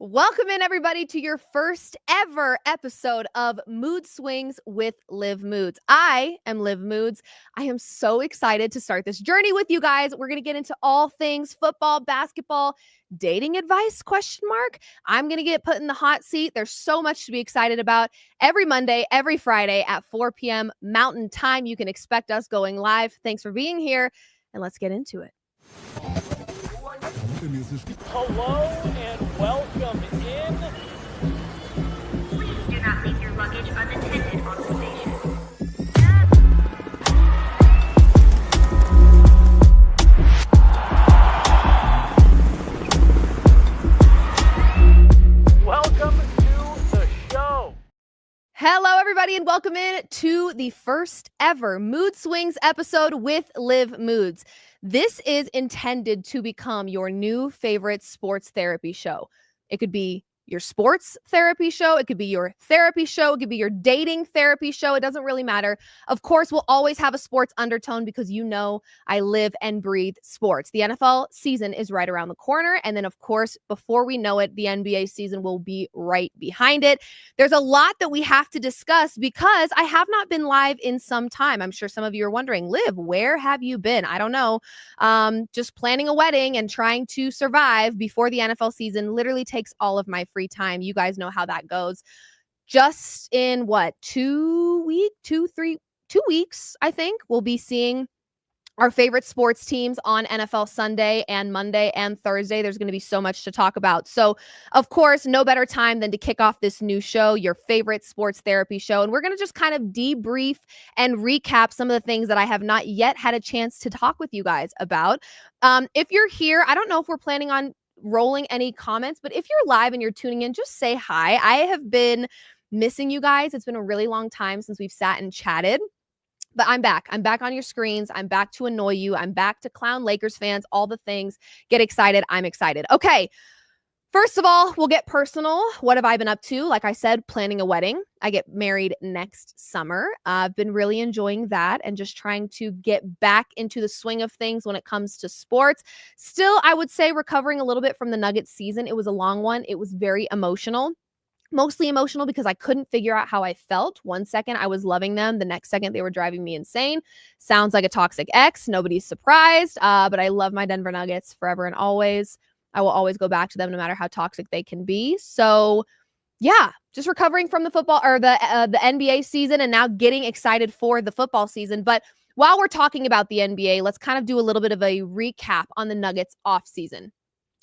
Welcome in, everybody, to your first ever episode of Mood Swings with Liv Moods. I am Liv Moods. I am so excited to start this journey with you guys. We're going to get into all things football, basketball, dating advice, question mark. I'm going to get put in the hot seat. There's so much to be excited about. Every Monday, every Friday at 4 p.m. Mountain Time, you can expect us going live. Thanks for being here, and let's get into it. Hello and welcome in. Please do not leave your luggage unattended on the station. Welcome to the show. Hello, everybody, and welcome in to the first ever Mood Swings episode with Liv Moods. This is intended to become your new favorite sports therapy show. It could be your sports therapy show. It could be your therapy show. It could be your dating therapy show. It doesn't really matter. Of course, we'll always have a sports undertone because you know I live and breathe sports. The NFL season is right around the corner. And then, of course, before we know it, the NBA season will be right behind it. There's a lot that we have to discuss because I have not been live in some time. I'm sure some of you are wondering, Liv, where have you been? I don't know. Just planning a wedding and trying to survive before the NFL season literally takes all of my free time. You guys know how that goes. Just in 2 weeks, I think, we'll be seeing our favorite sports teams on NFL Sunday and Monday and Thursday. There's going to be so much to talk about. So, of course, no better time than to kick off this new show, your favorite sports therapy show. And we're going to just kind of debrief and recap some of the things that I have not yet had a chance to talk with you guys about. If you're here, I don't know if we're planning on rolling any comments, but if you're live and you're tuning in, just say hi. I have been missing you guys. It's been a really long time since we've sat and chatted. But I'm back. I'm back on your screens. I'm back to annoy you. I'm back to clown Lakers fans, all the things. Get excited. I'm excited. Okay. First of all, we'll get personal. What have I been up to? Like I said, planning a wedding. I get married next summer. I've been really enjoying that and just trying to get back into the swing of things when it comes to sports. Still, I would say recovering a little bit from the Nuggets season. It was a long one. It was very emotional. Mostly emotional because I couldn't figure out how I felt. One second, I was loving them. The next second, they were driving me insane. Sounds like a toxic ex. Nobody's surprised. But I love my Denver Nuggets forever and always. I will always go back to them no matter how toxic they can be. So, yeah, just recovering from the football or the NBA season and now getting excited for the football season. But while we're talking about the NBA, let's kind of do a little bit of a recap on the Nuggets offseason.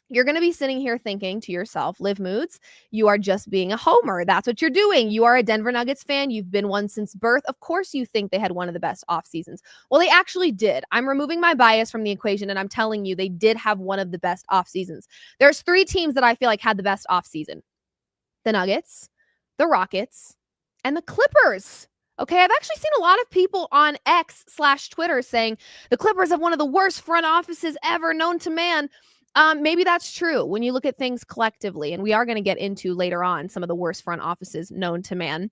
You're going to be sitting here thinking to yourself, Liv Moods, you are just being a homer. That's what you're doing. You are a Denver Nuggets fan. You've been one since birth. Of course you think they had one of the best off seasons. Well, they actually did. I'm removing my bias from the equation and I'm telling you they did have one of the best off seasons. There's 3 teams that I feel like had the best off season. The Nuggets, the Rockets, and the Clippers. Okay, I've actually seen a lot of people on X/Twitter saying the Clippers have one of the worst front offices ever known to man. Maybe that's true when you look at things collectively, and we are going to get into later on some of the worst front offices known to man.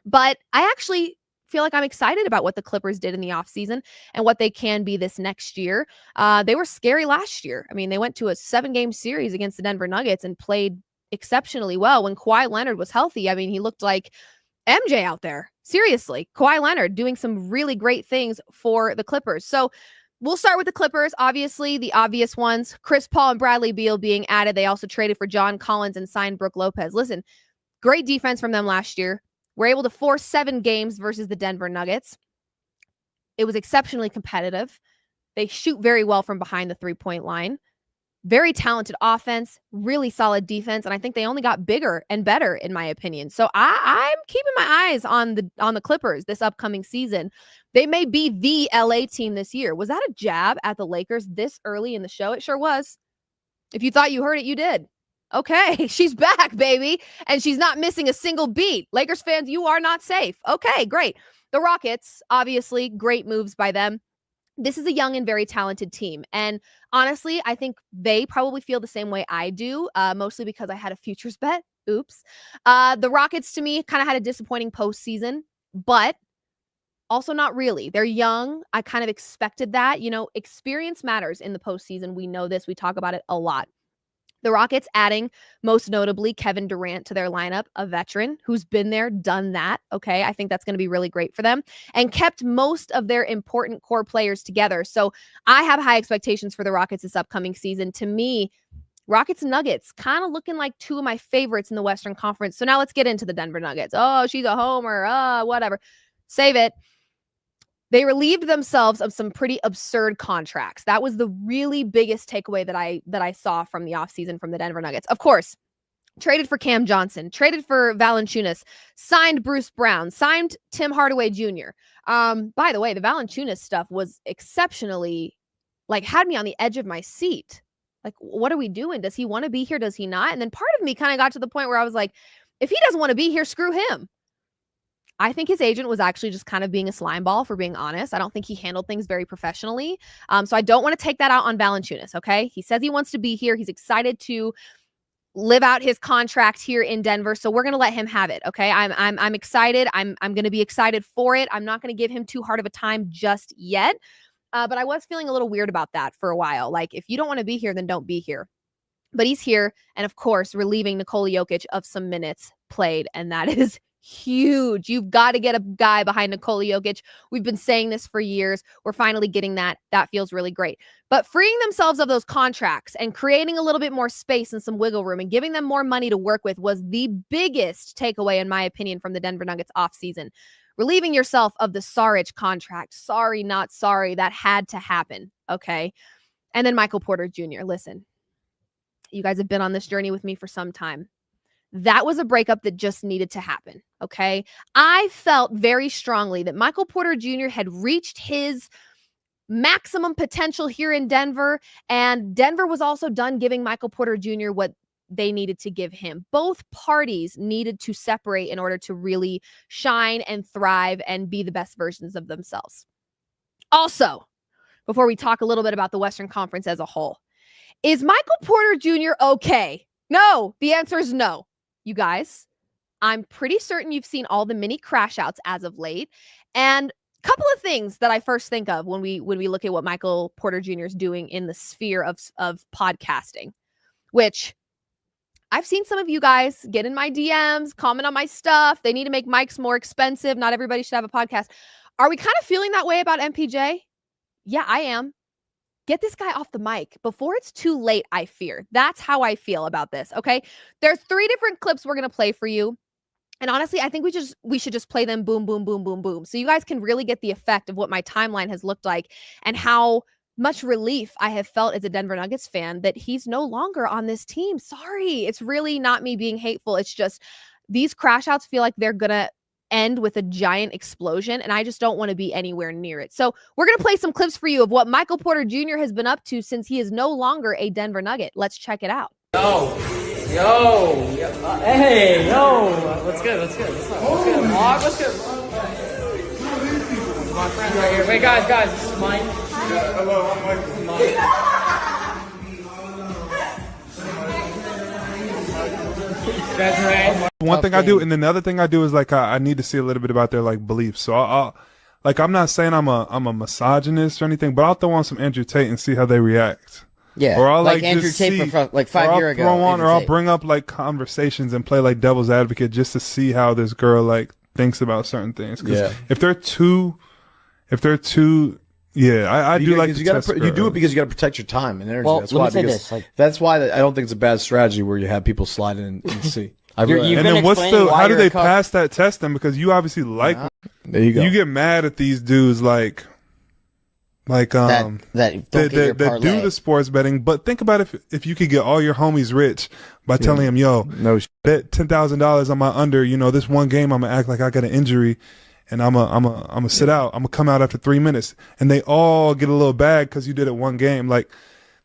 But I actually feel like I'm excited about what the Clippers did in the offseason and what they can be this next year. They were scary last year. I mean, they went to a 7-game series against the Denver Nuggets and played exceptionally well. When Kawhi Leonard was healthy, I mean, he looked like MJ out there. Seriously, Kawhi Leonard doing some really great things for the Clippers. So we'll start with the Clippers. Obviously, the obvious ones, Chris Paul and Bradley Beal being added. They also traded for John Collins and signed Brook Lopez. Listen, great defense from them last year. We're able to force 7 games versus the Denver Nuggets. It was exceptionally competitive. They shoot very well from behind the 3-point line. Very talented offense, really solid defense, and I think they only got bigger and better, in my opinion. So I'm keeping my eyes on the Clippers this upcoming season. They may be the LA team this year. Was that a jab at the Lakers this early in the show? It sure was. If you thought you heard it, you did. Okay, she's back, baby, and she's not missing a single beat. Lakers fans, you are not safe. Okay, great. The Rockets, obviously, great moves by them. This is a young and very talented team. And honestly, I think they probably feel the same way I do, mostly because I had a futures bet. Oops. The Rockets, to me, kind of had a disappointing postseason, but also not really. They're young. I kind of expected that. You know, experience matters in the postseason. We know this. We talk about it a lot. The Rockets adding, most notably, Kevin Durant to their lineup, a veteran who's been there, done that. Okay, I think that's going to be really great for them, and kept most of their important core players together. So I have high expectations for the Rockets this upcoming season. To me, Rockets and Nuggets kind of looking like two of my favorites in the Western Conference. So now let's get into the Denver Nuggets. Oh, she's a homer. Whatever. Save it. They relieved themselves of some pretty absurd contracts. That was the really biggest takeaway that I saw from the offseason from the Denver Nuggets. Of course, traded for Cam Johnson, traded for Valanciunas, signed Bruce Brown, signed Tim Hardaway Jr. By the way, the Valanciunas stuff was exceptionally, had me on the edge of my seat. What are we doing? Does he want to be here? Does he not? And then part of me kind of got to the point where I was like, if he doesn't want to be here, screw him. I think his agent was actually just kind of being a slime ball, for being honest. I don't think he handled things very professionally. So I don't want to take that out on Valanciunas, okay? He says he wants to be here. He's excited to live out his contract here in Denver. So we're going to let him have it, okay? I'm excited. I'm going to be excited for it. I'm not going to give him too hard of a time just yet. But I was feeling a little weird about that for a while. If you don't want to be here, then don't be here. But he's here. And of course, relieving Nikola Jokic of some minutes played. And that is huge. You've got to get a guy behind Nikola Jokic. We've been saying this for years. We're finally getting that. That feels really great. But freeing themselves of those contracts and creating a little bit more space and some wiggle room and giving them more money to work with was the biggest takeaway, in my opinion, from the Denver Nuggets offseason. Relieving yourself of the Saric contract. Sorry, not sorry. That had to happen. Okay. And then Michael Porter Jr. Listen, you guys have been on this journey with me for some time. That was a breakup that just needed to happen. Okay. I felt very strongly that Michael Porter Jr. had reached his maximum potential here in Denver, and Denver was also done giving Michael Porter Jr. what they needed to give him. Both parties needed to separate in order to really shine and thrive and be the best versions of themselves. Also, before we talk a little bit about the Western Conference as a whole, is Michael Porter Jr. okay? No, the answer is no. You guys, I'm pretty certain you've seen all the mini crash outs as of late. And a couple of things that I first think of when we look at what Michael Porter Jr. is doing in the sphere of podcasting, which I've seen some of you guys get in my DMs, comment on my stuff. They need to make mics more expensive. Not everybody should have a podcast. Are we kind of feeling that way about MPJ? Yeah, I am. Get this guy off the mic before it's too late, I fear. That's how I feel about this, okay? There's 3 different clips we're going to play for you. And honestly, I think we should just play them boom, boom, boom, boom, boom. So you guys can really get the effect of what my timeline has looked like and how much relief I have felt as a Denver Nuggets fan that he's no longer on this team. Sorry. It's really not me being hateful. It's just these crash outs feel like they're going to end with a giant explosion, and I just don't want to be anywhere near it. So we're going to play some clips for you of what Michael Porter Jr. has been up to since he is no longer a Denver Nugget. Let's check it out. Hey, yo, what's good? What's good? What's good? My friend right here. Wait, guys, this is Mike. Hello, I'm Mike. That's right. One thing I do, and then the other thing I do is I need to see a little bit about their beliefs. So I'll I'm not saying I'm a misogynist or anything, but I'll throw on some Andrew Tate and see how they react. Yeah, or I'll Andrew Tate from 5 years ago. Or I'll bring up conversations and play devil's advocate just to see how this girl thinks about certain things. Because if they're too, I do like to test you do it because you got to protect your time and energy. Well, that's let why. me say Because this, that's why I don't think it's a bad strategy where you have people slide in and see. You've and been then explaining why how do you're they a pass that test then? Because you obviously there you go. you get mad at these dudes that do the sports betting. But think about if you could get all your homies rich by telling them, yo, bet $10,000 on my under, this one game I'm gonna act like I got an injury and I'm gonna sit out. I'm gonna come out after 3 minutes, and they all get a little bag because you did it one game.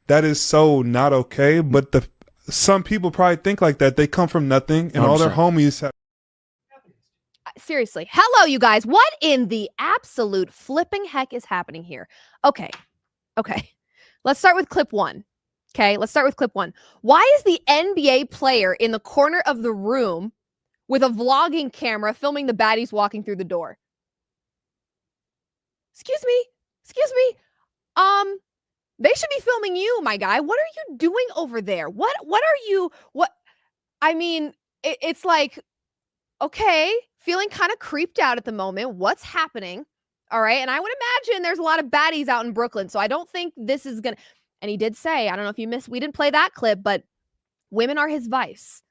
That is so not okay. But some people probably think like that. They come from nothing, and 100%. All their homies have. Seriously. Hello, you guys. What in the absolute flipping heck is happening here? Okay. Let's start with clip 1. Okay, let's start with clip 1. Why is the NBA player in the corner of the room with a vlogging camera filming the baddies walking through the door? Excuse me. They should be filming you, my guy. What are you doing over there? What are you, I mean, it's like, okay, feeling kind of creeped out at the moment. What's happening? All right. And I would imagine there's a lot of baddies out in Brooklyn. So I don't think this is going to, and he did say, I don't know if you missed, we didn't play that clip, but women are his vice.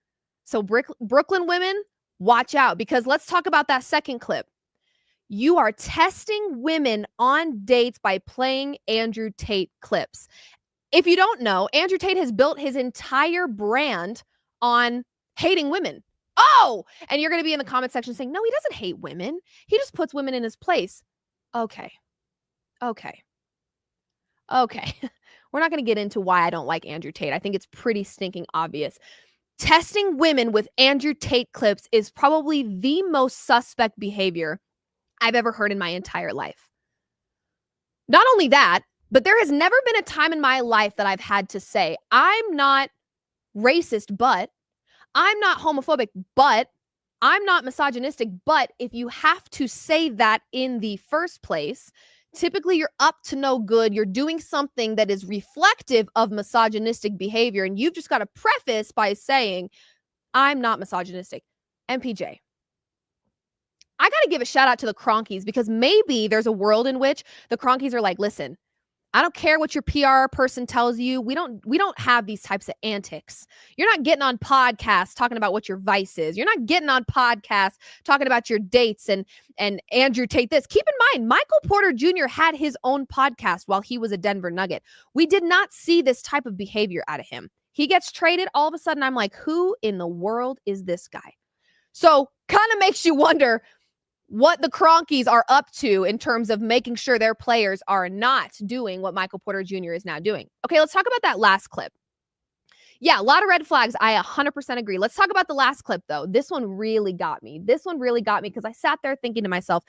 So Brooklyn women, watch out, because let's talk about that second clip. You are testing women on dates by playing Andrew Tate clips. If you don't know, Andrew Tate has built his entire brand on hating women. Oh, and you're going to be in the comment section saying, no, he doesn't hate women. He just puts women in his place. Okay. We're not going to get into why I don't like Andrew Tate. I think it's pretty stinking obvious. Testing women with Andrew Tate clips is probably the most suspect behavior I've ever heard in my entire life. Not only that, but there has never been a time in my life that I've had to say, I'm not racist, but I'm not homophobic, but I'm not misogynistic. But if you have to say that in the first place, typically you're up to no good. You're doing something that is reflective of misogynistic behavior. And you've just got to preface by saying, I'm not misogynistic. MPJ, I got to give a shout out to the Cronkies, because maybe there's a world in which the Cronkies are like, listen, I don't care what your PR person tells you. We don't have these types of antics. You're not getting on podcasts talking about what your vice is. You're not getting on podcasts talking about your dates and Andrew Tate this. Keep in mind, Michael Porter Jr. had his own podcast while he was a Denver Nugget. We did not see this type of behavior out of him. He gets traded. All of a sudden, I'm like, who in the world is this guy? So kind of makes you wonder what the Cronkies are up to in terms of making sure their players are not doing what Michael Porter Jr. is now doing. Okay, let's talk about that last clip. Yeah, a lot of red flags. I 100% agree. Let's talk about the last clip, though. This one really got me. Because I sat there thinking to myself,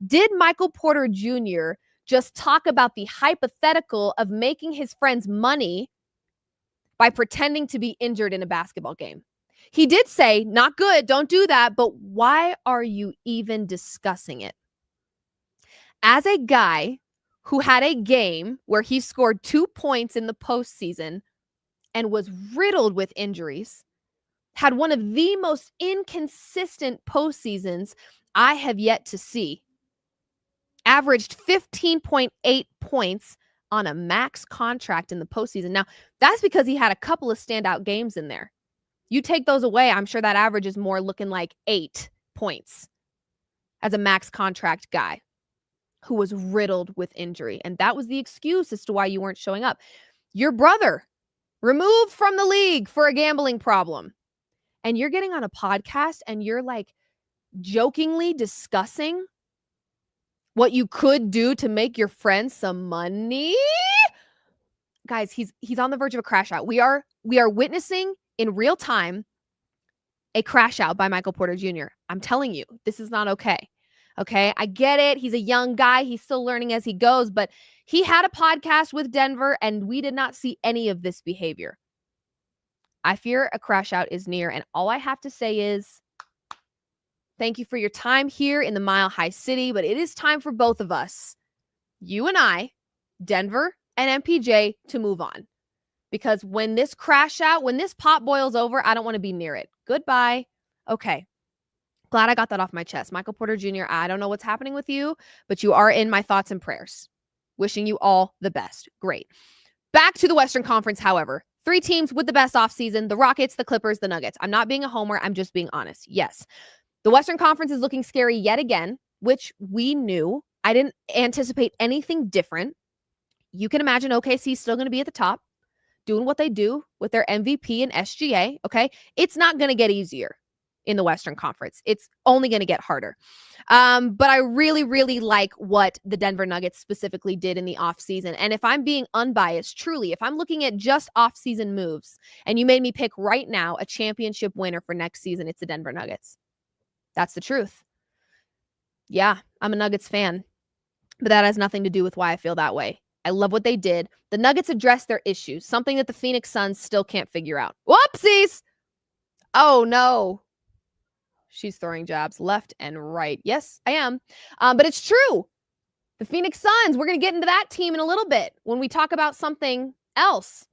did Michael Porter Jr. just talk about the hypothetical of making his friends money by pretending to be injured in a basketball game? He did say, not good, don't do that, but why are you even discussing it? As a guy who had a game where he scored 2 points in the postseason and was riddled with injuries, had one of the most inconsistent postseasons I have yet to see, averaged 15.8 points on a max contract in the postseason. Now, that's because he had a couple of standout games in there. You take those away, I'm sure that average is more looking like 8 points as a max contract guy who was riddled with injury. And that was the excuse as to why you weren't showing up. Your brother removed from the league for a gambling problem. And you're getting on a podcast and you're like jokingly discussing what you could do to make your friends some money. Guys, he's on the verge of a crash out. We are witnessing in real time a crash out by Michael Porter Jr. I'm telling you, this is not okay. Okay, I get it. He's a young guy. He's still learning as he goes, but he had a podcast with Denver and we did not see any of this behavior. I fear a crash out is near, and all I have to say is thank you for your time here in the Mile High City, but it is time for both of us, you and I, Denver and MPJ, to move on. Because when this crash out, when this pot boils over, I don't want to be near it. Goodbye. Okay. Glad I got that off my chest. Michael Porter Jr., I don't know what's happening with you, but you are in my thoughts and prayers. Wishing you all the best. Great. Back to the Western Conference, however. 3 teams with the best offseason: the Rockets, the Clippers, the Nuggets. I'm not being a homer. I'm just being honest. Yes. The Western Conference is looking scary yet again, which we knew. I didn't anticipate anything different. You can imagine OKC still going to be at the top, doing what they do with their MVP and SGA, okay? It's not going to get easier in the Western Conference. It's only going to get harder. But I really, really like what the Denver Nuggets specifically did in the offseason. And if I'm being unbiased, truly, if I'm looking at just offseason moves, and you made me pick right now a championship winner for next season, it's the Denver Nuggets. That's the truth. Yeah, I'm a Nuggets fan, but that has nothing to do with why I feel that way. I love what they did. The Nuggets addressed their issues, something that the Phoenix Suns still can't figure out. Whoopsies! Oh, no. She's throwing jabs left and right. Yes, I am. But it's true. The Phoenix Suns, we're going to get into that team in a little bit when we talk about something else.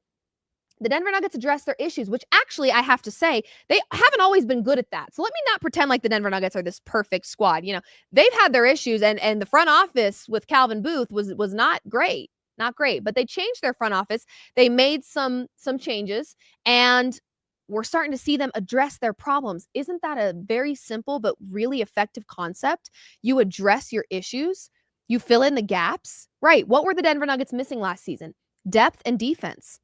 The Denver Nuggets address their issues, which actually I have to say, they haven't always been good at that. So let me not pretend like the Denver Nuggets are this perfect squad. They've had their issues, and the front office with Calvin Booth was not great. Not great, but they changed their front office. They made some changes, and we're starting to see them address their problems. Isn't that a very simple but really effective concept? You address your issues, you fill in the gaps. Right, what were the Denver Nuggets missing last season? Depth and defense.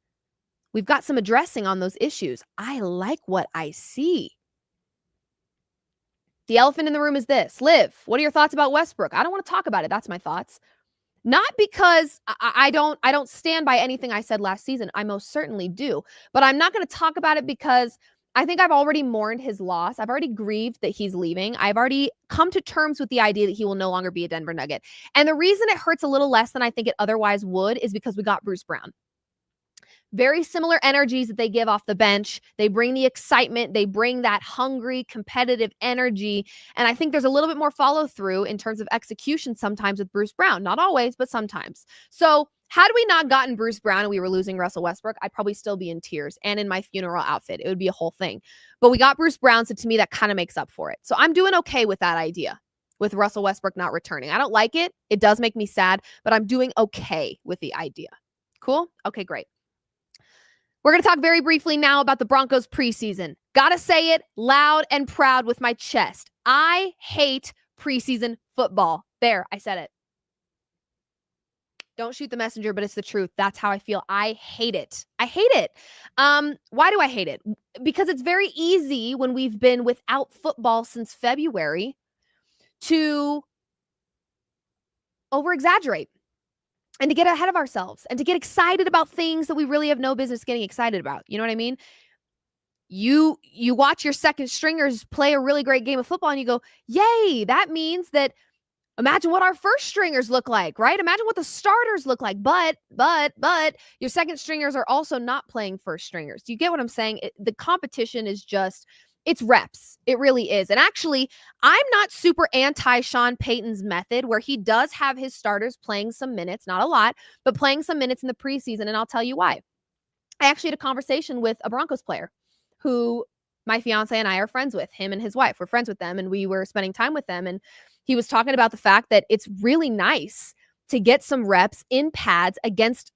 We've got some addressing on those issues. I like what I see. The elephant in the room is this. Liv, what are your thoughts about Westbrook? I don't want to talk about it. That's my thoughts. Not because I don't stand by anything I said last season. I most certainly do. But I'm not going to talk about it because I think I've already mourned his loss. I've already grieved that he's leaving. I've already come to terms with the idea that he will no longer be a Denver Nugget. And the reason it hurts a little less than I think it otherwise would is because we got Bruce Brown. Very similar energies that they give off the bench. They bring the excitement. They bring that hungry, competitive energy. And I think there's a little bit more follow through in terms of execution sometimes with Bruce Brown. Not always, but sometimes. So had we not gotten Bruce Brown and we were losing Russell Westbrook, I'd probably still be in tears and in my funeral outfit. It would be a whole thing. But we got Bruce Brown, so to me, that kind of makes up for it. So I'm doing okay with that idea, with Russell Westbrook not returning. I don't like it. It does make me sad, but I'm doing okay with the idea. Cool? Okay, great. We're going to talk very briefly now about the Broncos preseason. Gotta say it loud and proud with my chest. I hate preseason football. There, I said it. Don't shoot the messenger, but it's the truth. That's how I feel. I hate it. I hate it. Why do I hate it? Because it's very easy when we've been without football since February to over-exaggerate. And to get ahead of ourselves and to get excited about things that we really have no business getting excited about. You know what I mean? You watch your second stringers play a really great game of football and you go, yay, that means that imagine what our first stringers look like, right? Imagine what the starters look like. But your second stringers are also not playing first stringers. Do you get what I'm saying? The competition is just, it's reps. It really is. And actually, I'm not super anti Sean Payton's method where he does have his starters playing some minutes, not a lot, but playing some minutes in the preseason. And I'll tell you why. I actually had a conversation with a Broncos player who my fiance and I are friends with. Him and his wife. We're friends with them and we were spending time with them. And he was talking about the fact that it's really nice to get some reps in pads against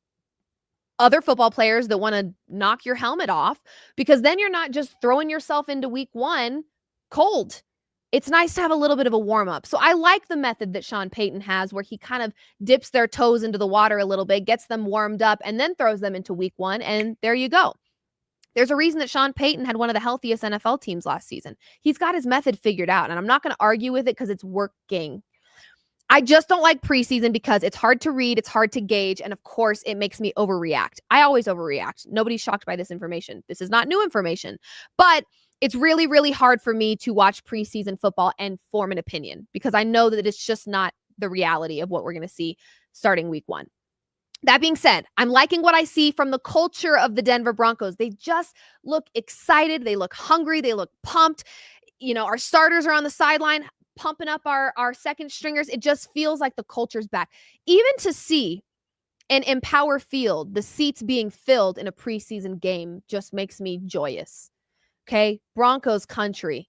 other football players that want to knock your helmet off, because then you're not just throwing yourself into week one cold. It's nice to have a little bit of a warm up. So I like the method that Sean Payton has where he kind of dips their toes into the water a little bit, gets them warmed up, and then throws them into week one. And there you go. There's a reason that Sean Payton had one of the healthiest NFL teams last season. He's got his method figured out, and I'm not going to argue with it because it's working. I just don't like preseason because it's hard to read, it's hard to gauge, and of course, it makes me overreact. I always overreact. Nobody's shocked by this information. This is not new information, but it's really, really hard for me to watch preseason football and form an opinion because I know that it's just not the reality of what we're going to see starting week one. That being said, I'm liking what I see from the culture of the Denver Broncos. They just look excited. They look hungry. They look pumped. You know, our starters are on the sideline pumping up our second stringers. It just feels like the culture's back. Even to see an Empower Field, the seats being filled in a preseason game just makes me joyous. Okay, Broncos country.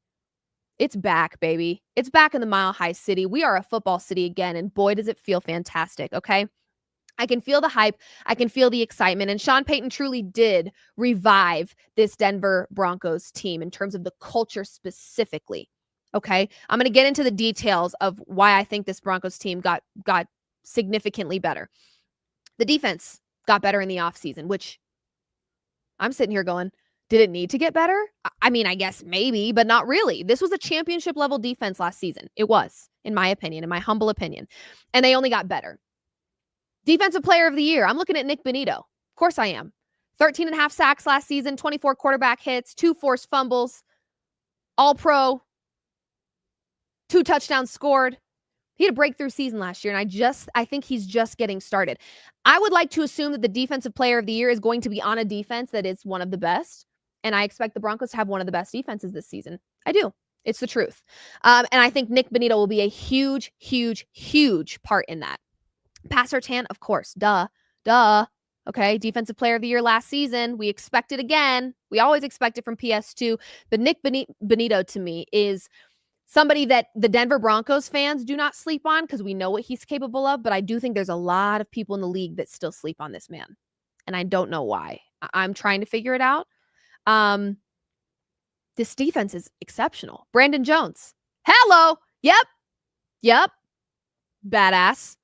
It's back, baby. It's back in the Mile High City. We are a football city again, and boy, does it feel fantastic, okay? I can feel the hype. I can feel the excitement, and Sean Payton truly did revive this Denver Broncos team in terms of the culture specifically. Okay, I'm going to get into the details of why I think this Broncos team got significantly better. The defense got better in the offseason, which I'm sitting here going, did it need to get better? I mean, I guess maybe, but not really. This was a championship level defense last season. It was, in my opinion, in my humble opinion. And they only got better. Defensive player of the year. I'm looking at Nick Bonito. Of course I am. 13.5 sacks last season, 24 quarterback hits, 2 forced fumbles, all pro. 2 touchdowns scored. He had a breakthrough season last year, and I think he's just getting started. I would like to assume that the defensive player of the year is going to be on a defense that is one of the best, and I expect the Broncos to have one of the best defenses this season. I do. It's the truth. And I think Nick Bonito will be a huge, huge, huge part in that. Pat Surtain, of course. Duh. Okay, Defensive Player of the Year last season. We expect it again. We always expect it from PS2. But Nick Bonito, to me, is somebody that the Denver Broncos fans do not sleep on because we know what he's capable of. But I do think there's a lot of people in the league that still sleep on this man. And I don't know why. I'm trying to figure it out. This defense is exceptional. Brandon Jones. Hello. Yep. Badass.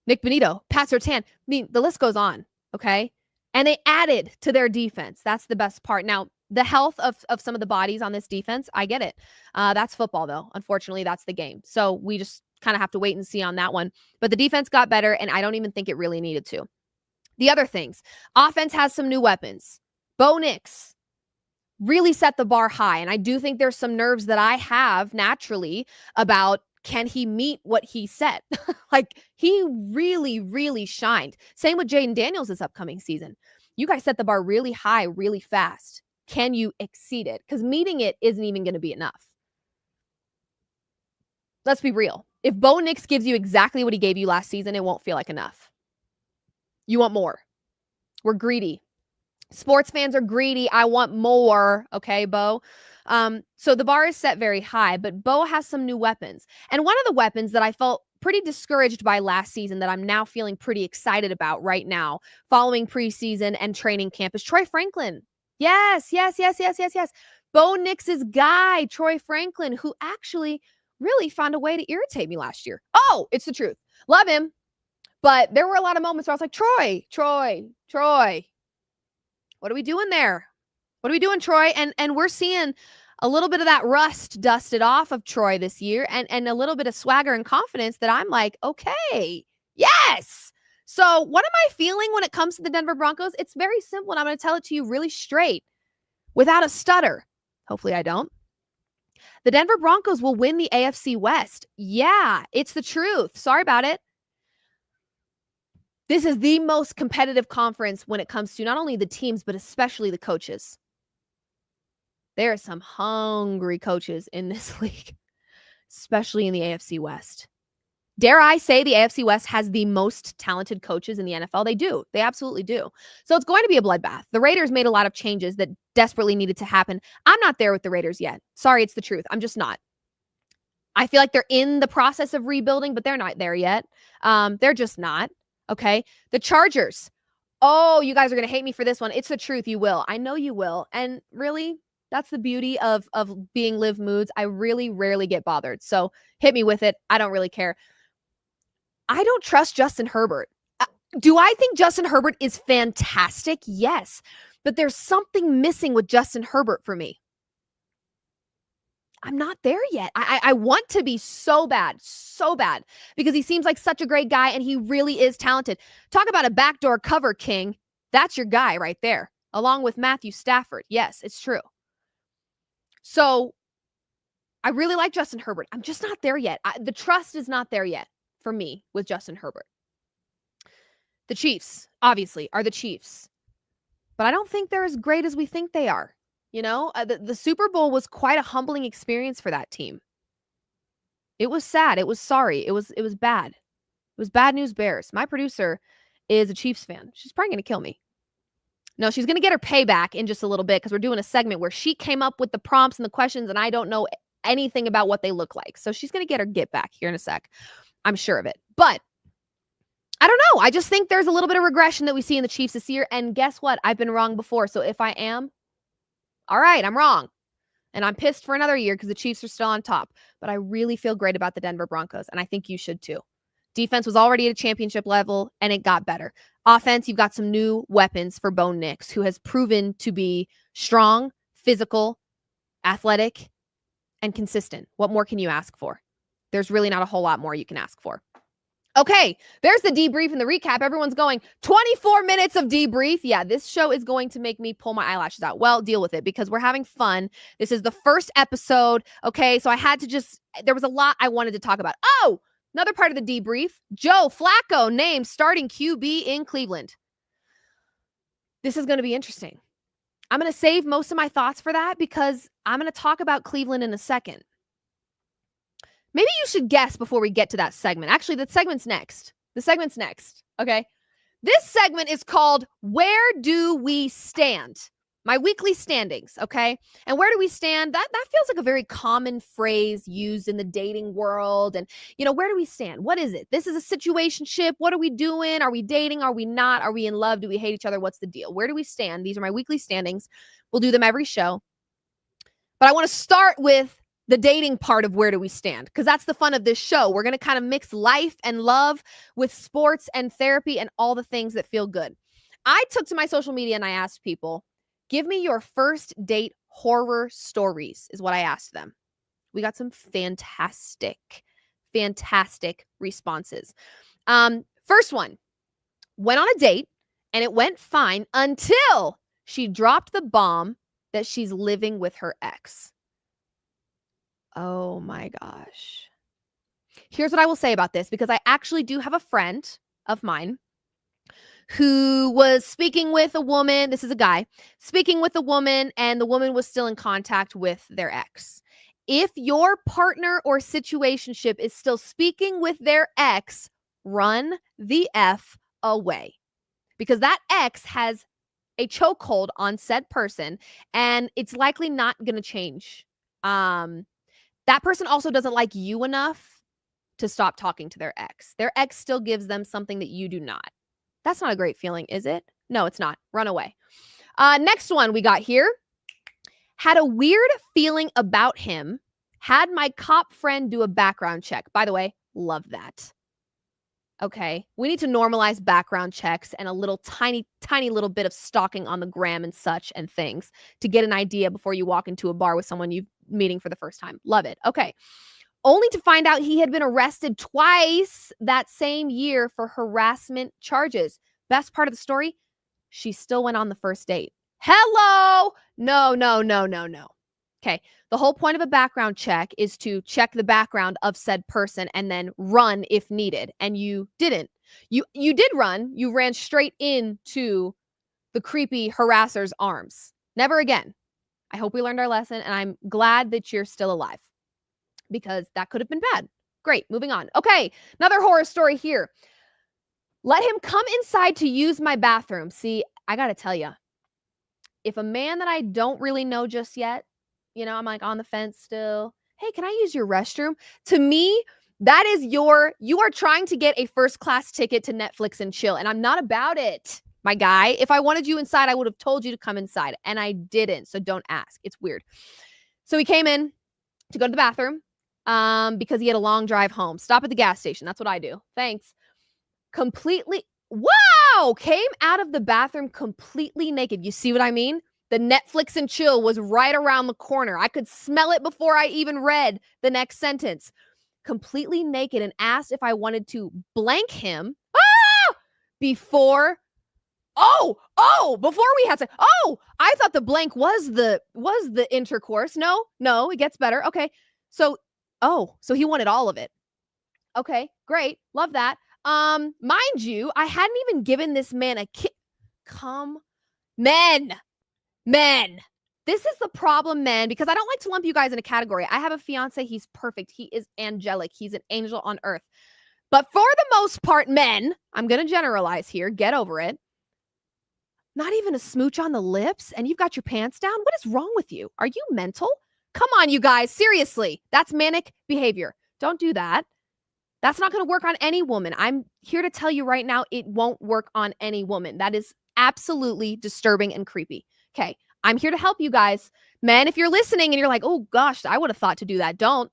Nick Bonito, Pat Surtain. I mean, the list goes on, okay? And they added to their defense. That's the best part. Now, the health of some of the bodies on this defense, I get it. That's football, though. Unfortunately, that's the game. So we just kind of have to wait and see on that one. But the defense got better, and I don't even think it really needed to. The other things, offense has some new weapons. Bo Nix really set the bar high, and I do think there's some nerves that I have naturally about can he meet what he set? Like, he really, really shined. Same with Jaden Daniels this upcoming season. You guys set the bar really high, really fast. Can you exceed it? Because meeting it isn't even going to be enough. Let's be real. If Bo Nix gives you exactly what he gave you last season, it won't feel like enough. You want more. We're greedy. Sports fans are greedy. I want more. Okay, Bo? So the bar is set very high, but Bo has some new weapons. And one of the weapons that I felt pretty discouraged by last season that I'm now feeling pretty excited about right now, following preseason and training camp, is Troy Franklin. Yes. Bo Nix's guy, Troy Franklin, who actually really found a way to irritate me last year. Oh, it's the truth. Love him. But there were a lot of moments where I was like, Troy. What are we doing there? What are we doing, Troy? And we're seeing a little bit of that rust dusted off of Troy this year and a little bit of swagger and confidence that I'm like, okay, yes. So what am I feeling when it comes to the Denver Broncos? It's very simple, and I'm going to tell it to you really straight without a stutter. Hopefully I don't. The Denver Broncos will win the AFC West. Yeah, it's the truth. Sorry about it. This is the most competitive conference when it comes to not only the teams, but especially the coaches. There are some hungry coaches in this league, especially in the AFC West. Dare I say the AFC West has the most talented coaches in the NFL? They do. They absolutely do. So it's going to be a bloodbath. The Raiders made a lot of changes that desperately needed to happen. I'm not there with the Raiders yet. Sorry, it's the truth. I'm just not. I feel like they're in the process of rebuilding, but they're not there yet. They're just not. Okay. The Chargers. Oh, you guys are going to hate me for this one. It's the truth. You will. I know you will. And really, that's the beauty of being Liv Moods. I really rarely get bothered. So hit me with it. I don't really care. I don't trust Justin Herbert. Do I think Justin Herbert is fantastic? Yes. But there's something missing with Justin Herbert for me. I'm not there yet. I want to be so bad, because he seems like such a great guy and he really is talented. Talk about a backdoor cover king. That's your guy right there, along with Matthew Stafford. Yes, it's true. So I really like Justin Herbert. I'm just not there yet. The trust is not there yet for me with Justin Herbert. The Chiefs, obviously, are the Chiefs. But I don't think they're as great as we think they are. You know, the Super Bowl was quite a humbling experience for that team. It was sad. It was sorry. It was bad. It was bad news bears. My producer is a Chiefs fan. She's probably going to kill me. No, she's going to get her payback in just a little bit because we're doing a segment where she came up with the prompts and the questions and I don't know anything about what they look like. So she's going to get her get back here in a sec. I'm sure of it. But I don't know. I just think there's a little bit of regression that we see in the Chiefs this year. And guess what? I've been wrong before. So if I am, all right, I'm wrong. And I'm pissed for another year because the Chiefs are still on top. But I really feel great about the Denver Broncos, and I think you should too. Defense was already at a championship level, and it got better. Offense, you've got some new weapons for Bo Nix, who has proven to be strong, physical, athletic, and consistent. What more can you ask for? There's really not a whole lot more you can ask for. Okay, there's the debrief and the recap. Everyone's going 24 minutes of debrief. Yeah, this show is going to make me pull my eyelashes out. Well, deal with it because we're having fun. This is the first episode. Okay, so I had to there was a lot I wanted to talk about. Oh, another part of the debrief. Joe Flacco named starting QB in Cleveland. This is going to be interesting. I'm going to save most of my thoughts for that because I'm going to talk about Cleveland in a second. Maybe you should guess before we get to that segment. Actually, that segment's next. The segment's next, okay? This segment is called Where Do We Stand? My weekly standings, okay? And where do we stand? That feels like a very common phrase used in the dating world. And, where do we stand? What is it? This is a situationship. What are we doing? Are we dating? Are we not? Are we in love? Do we hate each other? What's the deal? Where do we stand? These are my weekly standings. We'll do them every show. But I want to start with the dating part of where do we stand, because that's the fun of this show. We're going to kind of mix life and love with sports and therapy and all the things that feel good. I took to my social media and I asked people, give me your first date horror stories, is what I asked them. We got some fantastic responses. First one, went on a date and it went fine until she dropped the bomb that she's living with her ex. Oh my gosh. Here's what I will say about this, because I actually do have a friend of mine who was speaking with a woman. This is a guy speaking with a woman, and the woman was still in contact with their ex. If your partner or situationship is still speaking with their ex, run the F away, because that ex has a chokehold on said person, and it's likely not going to change. That person also doesn't like you enough to stop talking to their ex. Their ex still gives them something that you do not. That's not a great feeling, is it? No, it's not. Run away. Next one we got here. Had a weird feeling about him. Had my cop friend do a background check. By the way, love that. Okay. We need to normalize background checks and a little tiny little bit of stalking on the gram and such and things to get an idea before you walk into a bar with someone you're meeting for the first time. Love it. Okay. Only to find out he had been arrested twice that same year for harassment charges. Best part of the story, she still went on the first date. Hello? No. Okay. The whole point of a background check is to check the background of said person and then run if needed. And you didn't. You did run. You ran straight into the creepy harasser's arms. Never again. I hope we learned our lesson, and I'm glad that you're still alive, because that could have been bad. Great. Moving on. Okay. Another horror story here. Let him come inside to use my bathroom. See, I got to tell you, if a man that I don't really know just yet, I'm like on the fence still. Hey, can I use your restroom? To me, that is you are trying to get a first class ticket to Netflix and chill. And I'm not about it, my guy. If I wanted you inside, I would have told you to come inside, and I didn't. So don't ask. It's weird. So he came in to go to the bathroom because he had a long drive home. Stop at the gas station. That's what I do. Thanks. Came out of the bathroom completely naked. You see what I mean? The Netflix and chill was right around the corner. I could smell it before I even read the next sentence. Completely naked, and asked if I wanted to blank him before we had sex. I thought the blank was the intercourse. No, it gets better. Okay. So he wanted all of it. Okay, great. Love that. Mind you, I hadn't even given this man a kiss. Men. This is the problem, men, because I don't like to lump you guys in a category. I have a fiance. He's perfect. He is angelic. He's an angel on earth. But for the most part, men, I'm going to generalize here. Get over it. Not even a smooch on the lips, and you've got your pants down? What is wrong with you? Are you mental? Come on, you guys. Seriously. That's manic behavior. Don't do that. That's not going to work on any woman. I'm here to tell you right now, it won't work on any woman. That is absolutely disturbing and creepy. Okay, I'm here to help you guys. Men, if you're listening and you're like, oh gosh, I would have thought to do that. Don't.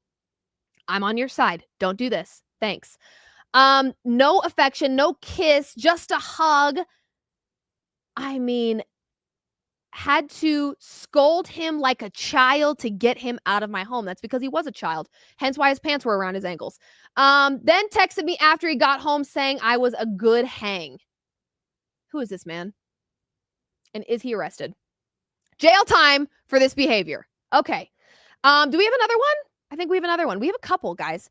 I'm on your side. Don't do this. Thanks. No affection, no kiss, just a hug. I mean, had to scold him like a child to get him out of my home. That's because he was a child. Hence why his pants were around his ankles. Then texted me after he got home saying I was a good hang. Who is this man? And is he arrested? Jail time for this behavior. Okay. Do we have another one? I think we have another one. We have a couple, guys.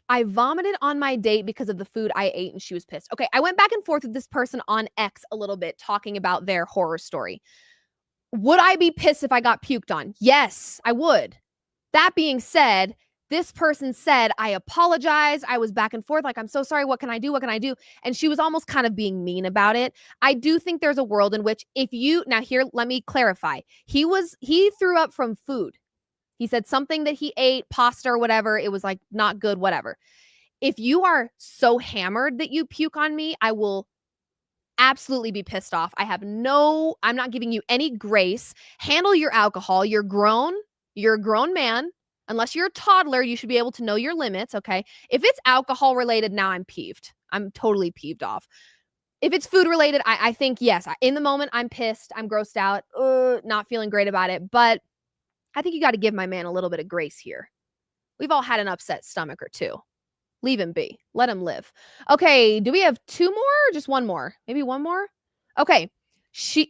I vomited on my date because of the food I ate, and she was pissed. Okay, I went back and forth with this person on X a little bit, talking about their horror story. Would I be pissed if I got puked on? Yes, I would. That being said, this person said, I apologize. I was back and forth. Like, I'm so sorry. What can I do? What can I do? And she was almost kind of being mean about it. I do think there's a world in which now here, let me clarify. He threw up from food. He said something that he ate, pasta or whatever. It was like not good, whatever. If you are so hammered that you puke on me, I will absolutely be pissed off. I'm not giving you any grace. Handle your alcohol. You're grown. You're a grown man. Unless you're a toddler, you should be able to know your limits, okay? If it's alcohol related, now I'm peeved. I'm totally peeved off. If it's food related, I think, yes, in the moment, I'm pissed. I'm grossed out. Not feeling great about it. But I think you got to give my man a little bit of grace here. We've all had an upset stomach or two. Leave him be. Let him live. Okay, do we have 2 more or just 1 more? Maybe 1 more? Okay.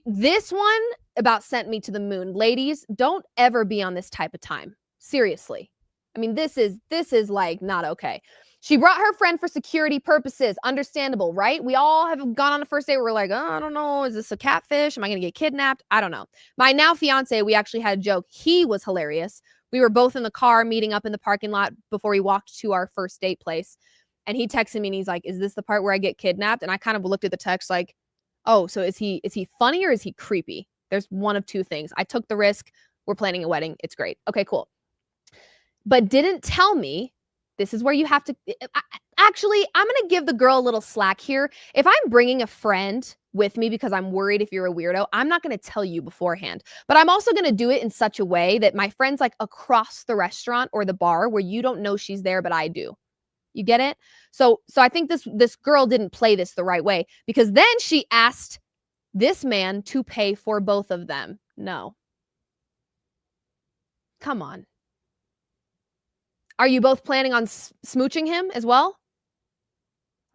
This one about sent me to the moon. Ladies, don't ever be on this type of time. Seriously. I mean, this is like not okay. She brought her friend for security purposes. Understandable, right? We all have gone on a first date where we're like, oh, I don't know. Is this a catfish? Am I going to get kidnapped? I don't know. My now fiance, we actually had a joke. He was hilarious. We were both in the car meeting up in the parking lot before we walked to our first date place. And he texted me and he's like, is this the part where I get kidnapped? And I kind of looked at the text like, oh, so is he funny or is he creepy? There's one of 2 things. I took the risk. We're planning a wedding. It's great. Okay, cool. But didn't tell me, this is where you have to, actually, I'm going to give the girl a little slack here. If I'm bringing a friend with me because I'm worried if you're a weirdo, I'm not going to tell you beforehand. But I'm also going to do it in such a way that my friend's like across the restaurant or the bar where you don't know she's there, but I do. You get it? So I think this girl didn't play this the right way because then she asked this man to pay for both of them. No. Come on. Are you both planning on smooching him as well?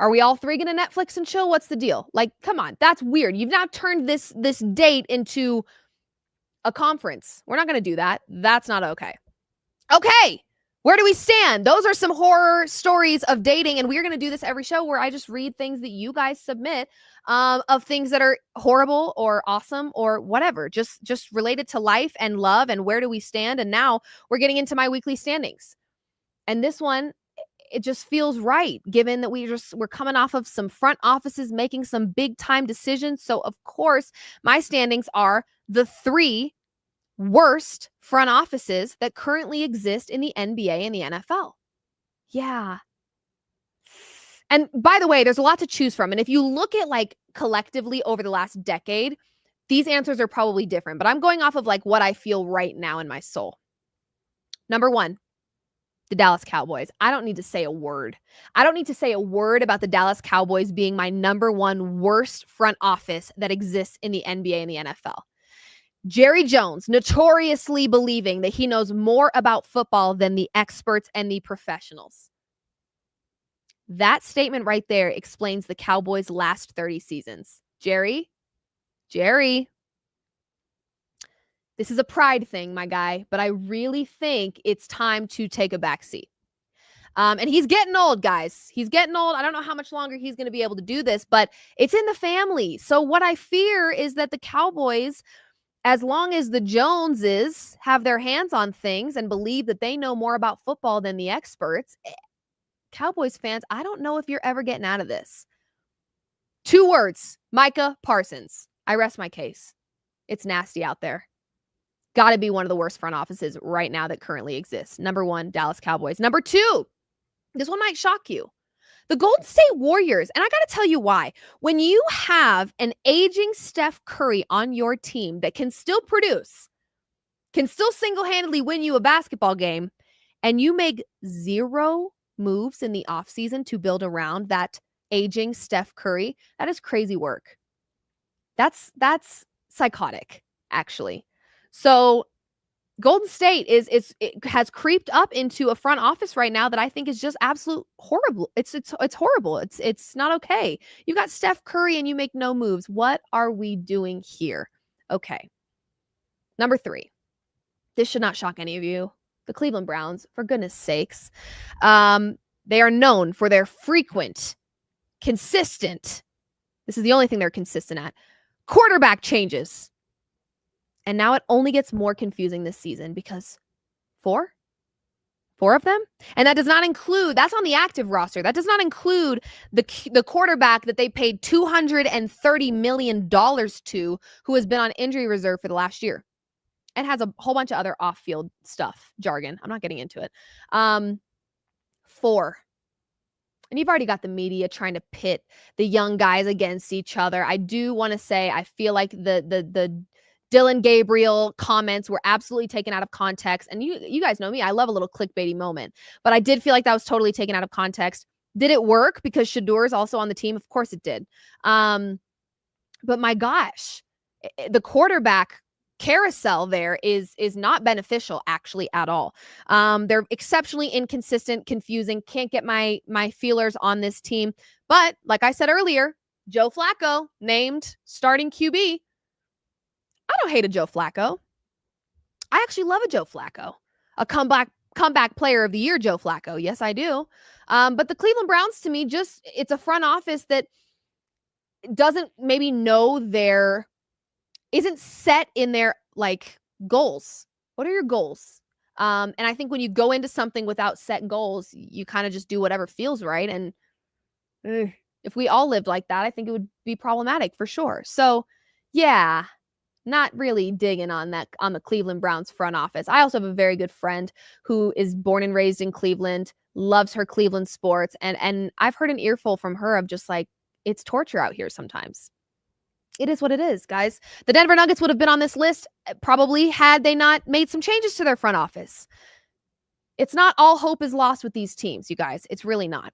Are we all 3 going to Netflix and chill? What's the deal? Like, come on. That's weird. You've now turned this date into a conference. We're not going to do that. That's not okay. Okay. Where do we stand? Those are some horror stories of dating. And we're going to do this every show where I just read things that you guys submit of things that are horrible or awesome or whatever. Just related to life and love and where do we stand. And now we're getting into my weekly standings. And this one, it just feels right, given that we're coming off of some front offices making some big time decisions. So, of course, my standings are the 3 worst front offices that currently exist in the NBA and the NFL. Yeah. And by the way, there's a lot to choose from. And if you look at like collectively over the last decade, these answers are probably different. But I'm going off of like what I feel right now in my soul. Number 1. The Dallas Cowboys. I don't need to say a word. I don't need to say a word about the Dallas Cowboys being my number 1 worst front office that exists in the NBA and the NFL. Jerry Jones, notoriously believing that he knows more about football than the experts and the professionals. That statement right there explains the Cowboys' last 30 seasons. Jerry, this is a pride thing, my guy, but I really think it's time to take a back seat. And he's getting old, guys. He's getting old. I don't know how much longer he's going to be able to do this, but it's in the family. So what I fear is that the Cowboys, as long as the Joneses have their hands on things and believe that they know more about football than the experts, Cowboys fans, I don't know if you're ever getting out of this. 2 words, Micah Parsons. I rest my case. It's nasty out there. Got to be one of the worst front offices right now that currently exists. Number 1, Dallas Cowboys. Number 2, this one might shock you. The Golden State Warriors. And I got to tell you why. When you have an aging Steph Curry on your team that can still produce, can still single-handedly win you a basketball game, and you make 0 moves in the offseason to build around that aging Steph Curry, that is crazy work. That's psychotic, actually. So Golden State it has creeped up into a front office right now that I think is just absolute horrible. It's horrible. It's not okay. You got Steph Curry and you make no moves. What are we doing here? Okay. Number 3. This should not shock any of you. The Cleveland Browns, for goodness sakes. They are known for their frequent, consistent, this is the only thing they're consistent at, quarterback changes. And now it only gets more confusing this season because 4 4 of them. And that does not include, that's on the active roster. That does not include the quarterback that they paid $230 million to, who has been on injury reserve for the last year and has a whole bunch of other off-field stuff, jargon. I'm not getting into it. 4. And you've already got the media trying to pit the young guys against each other. I do want to say, I feel like the Dylan Gabriel comments were absolutely taken out of context. And you guys know me, I love a little clickbaity moment. But I did feel like that was totally taken out of context. Did it work because Shedeur is also on the team? Of course it did. But my gosh, the quarterback carousel there is not beneficial actually at all. They're exceptionally inconsistent, confusing, can't get my feelers on this team. But like I said earlier, Joe Flacco named starting QB. I don't hate a Joe Flacco. I actually love a Joe Flacco. A comeback player of the year, Joe Flacco. Yes, I do. But the Cleveland Browns, to me, it's a front office that doesn't maybe know isn't set in their like goals. What are your goals? And I think when you go into something without set goals, you kind of just do whatever feels right. And if we all lived like that, I think it would be problematic for sure. So yeah, not really digging on the Cleveland Browns front office. I also have a very good friend who is born and raised in Cleveland, loves her Cleveland sports. And I've heard an earful from her of just like, it's torture out here sometimes. It is what it is, guys. The Denver Nuggets would have been on this list probably had they not made some changes to their front office. It's not all hope is lost with these teams, you guys. It's really not.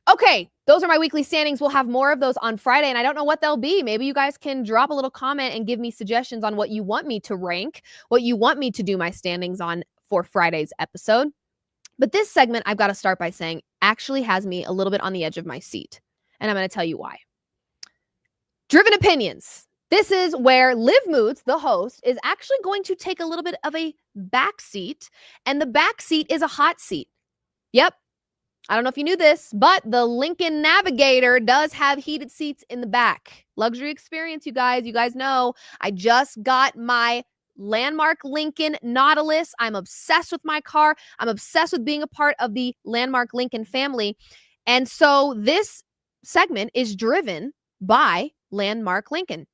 Okay, those are my weekly standings. We'll have more of those on Friday, and I don't know what they'll be. Maybe you guys can drop a little comment and give me suggestions on what you want me to rank, what you want me to do my standings on for Friday's episode. But this segment, I've got to start by saying, actually has me a little bit on the edge of my seat, and I'm going to tell you why. Driven Opinions. This is where Liv Moods, the host, is actually going to take a little bit of a back seat, and the back seat is a hot seat. Yep. I don't know if you knew this, but the Lincoln Navigator does have heated seats in the back. Luxury experience, you guys. You guys know I just got my Landmark Lincoln Nautilus. I'm obsessed with my car. I'm obsessed with being a part of the Landmark Lincoln family. And so this segment is driven by Landmark Lincoln.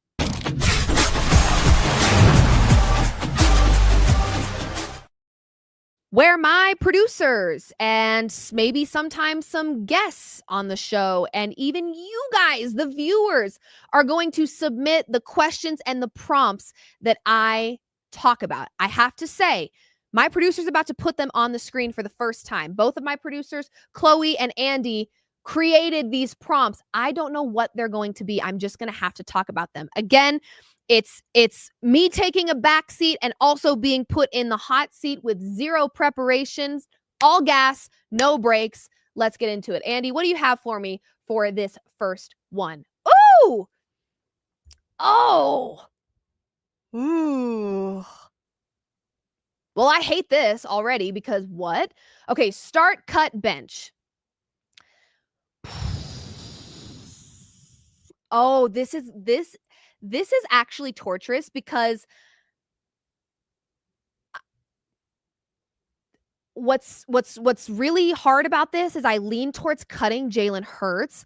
Where my producers and maybe sometimes some guests on the show and even you guys, the viewers, are going to submit the questions and the prompts that I talk about. I have to say, my producer's about to put them on the screen for the first time. Both of my producers, Chloe and Andy, created these prompts. I don't know what they're going to be. I'm just going to have to talk about them. Again, it's me taking a back seat and also being put in the hot seat with zero preparations, all gas, no brakes. Let's get into it. Andy, what do you have for me for this first one? Ooh! Oh! Ooh. Well, I hate this already because what? Okay, start, cut, bench. Oh, this is actually torturous because what's really hard about this is I lean towards cutting Jalen Hurts.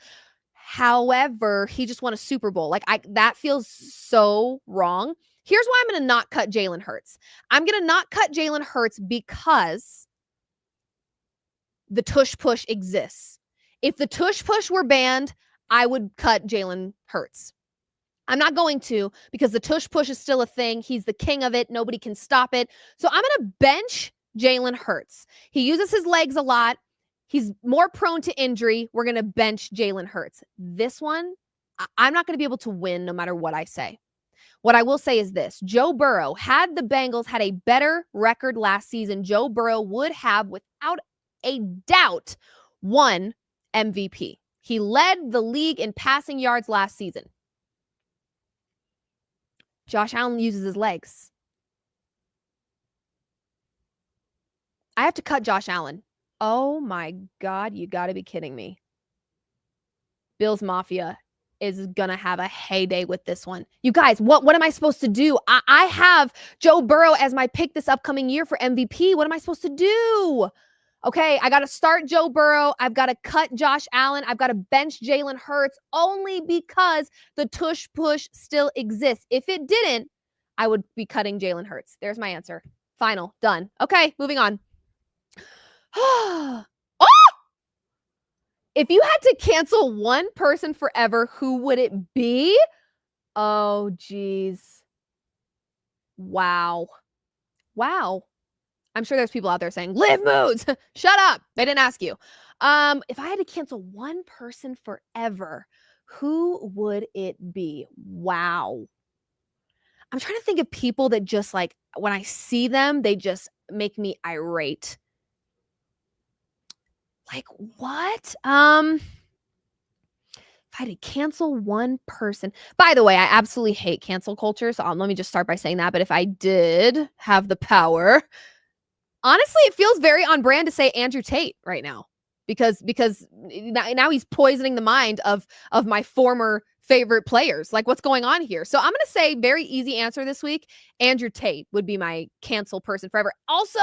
However, he just won a Super Bowl. That feels so wrong. Here's why I'm going to not cut Jalen Hurts. I'm going to not cut Jalen Hurts because the tush push exists. If the tush push were banned, I would cut Jalen Hurts. I'm not going to because the tush push is still a thing. He's the king of it. Nobody can stop it. So I'm going to bench Jalen Hurts. He uses his legs a lot. He's more prone to injury. We're going to bench Jalen Hurts. This one, I'm not going to be able to win no matter what I say. What I will say is this. Joe Burrow, had the Bengals had a better record last season, Joe Burrow would have, without a doubt, won MVP. He led the league in passing yards last season. Josh Allen uses his legs. I have to cut Josh Allen. Oh my God, you got to be kidding me. Bills Mafia is going to have a heyday with this one. You guys, what am I supposed to do? I have Joe Burrow as my pick this upcoming year for MVP. What am I supposed to do? Okay, I got to start Joe Burrow. I've got to cut Josh Allen. I've got to bench Jalen Hurts only because the tush push still exists. If it didn't, I would be cutting Jalen Hurts. There's my answer. Final. Done. Okay, moving on. Oh! If you had to cancel one person forever, who would it be? Oh, geez. Wow. I'm sure there's people out there saying, Liv Moods, shut up. They didn't ask you. If I had to cancel one person forever, who would it be? Wow. I'm trying to think of people that just like, when I see them, they just make me irate. Like what? If I had to cancel one person. By the way, I absolutely hate cancel culture. So let me just start by saying that. But if I did have the power, honestly, it feels very on brand to say Andrew Tate right now because now he's poisoning the mind of my former favorite players. Like, what's going on here? So I'm going to say very easy answer this week. Andrew Tate would be my cancel person forever. Also,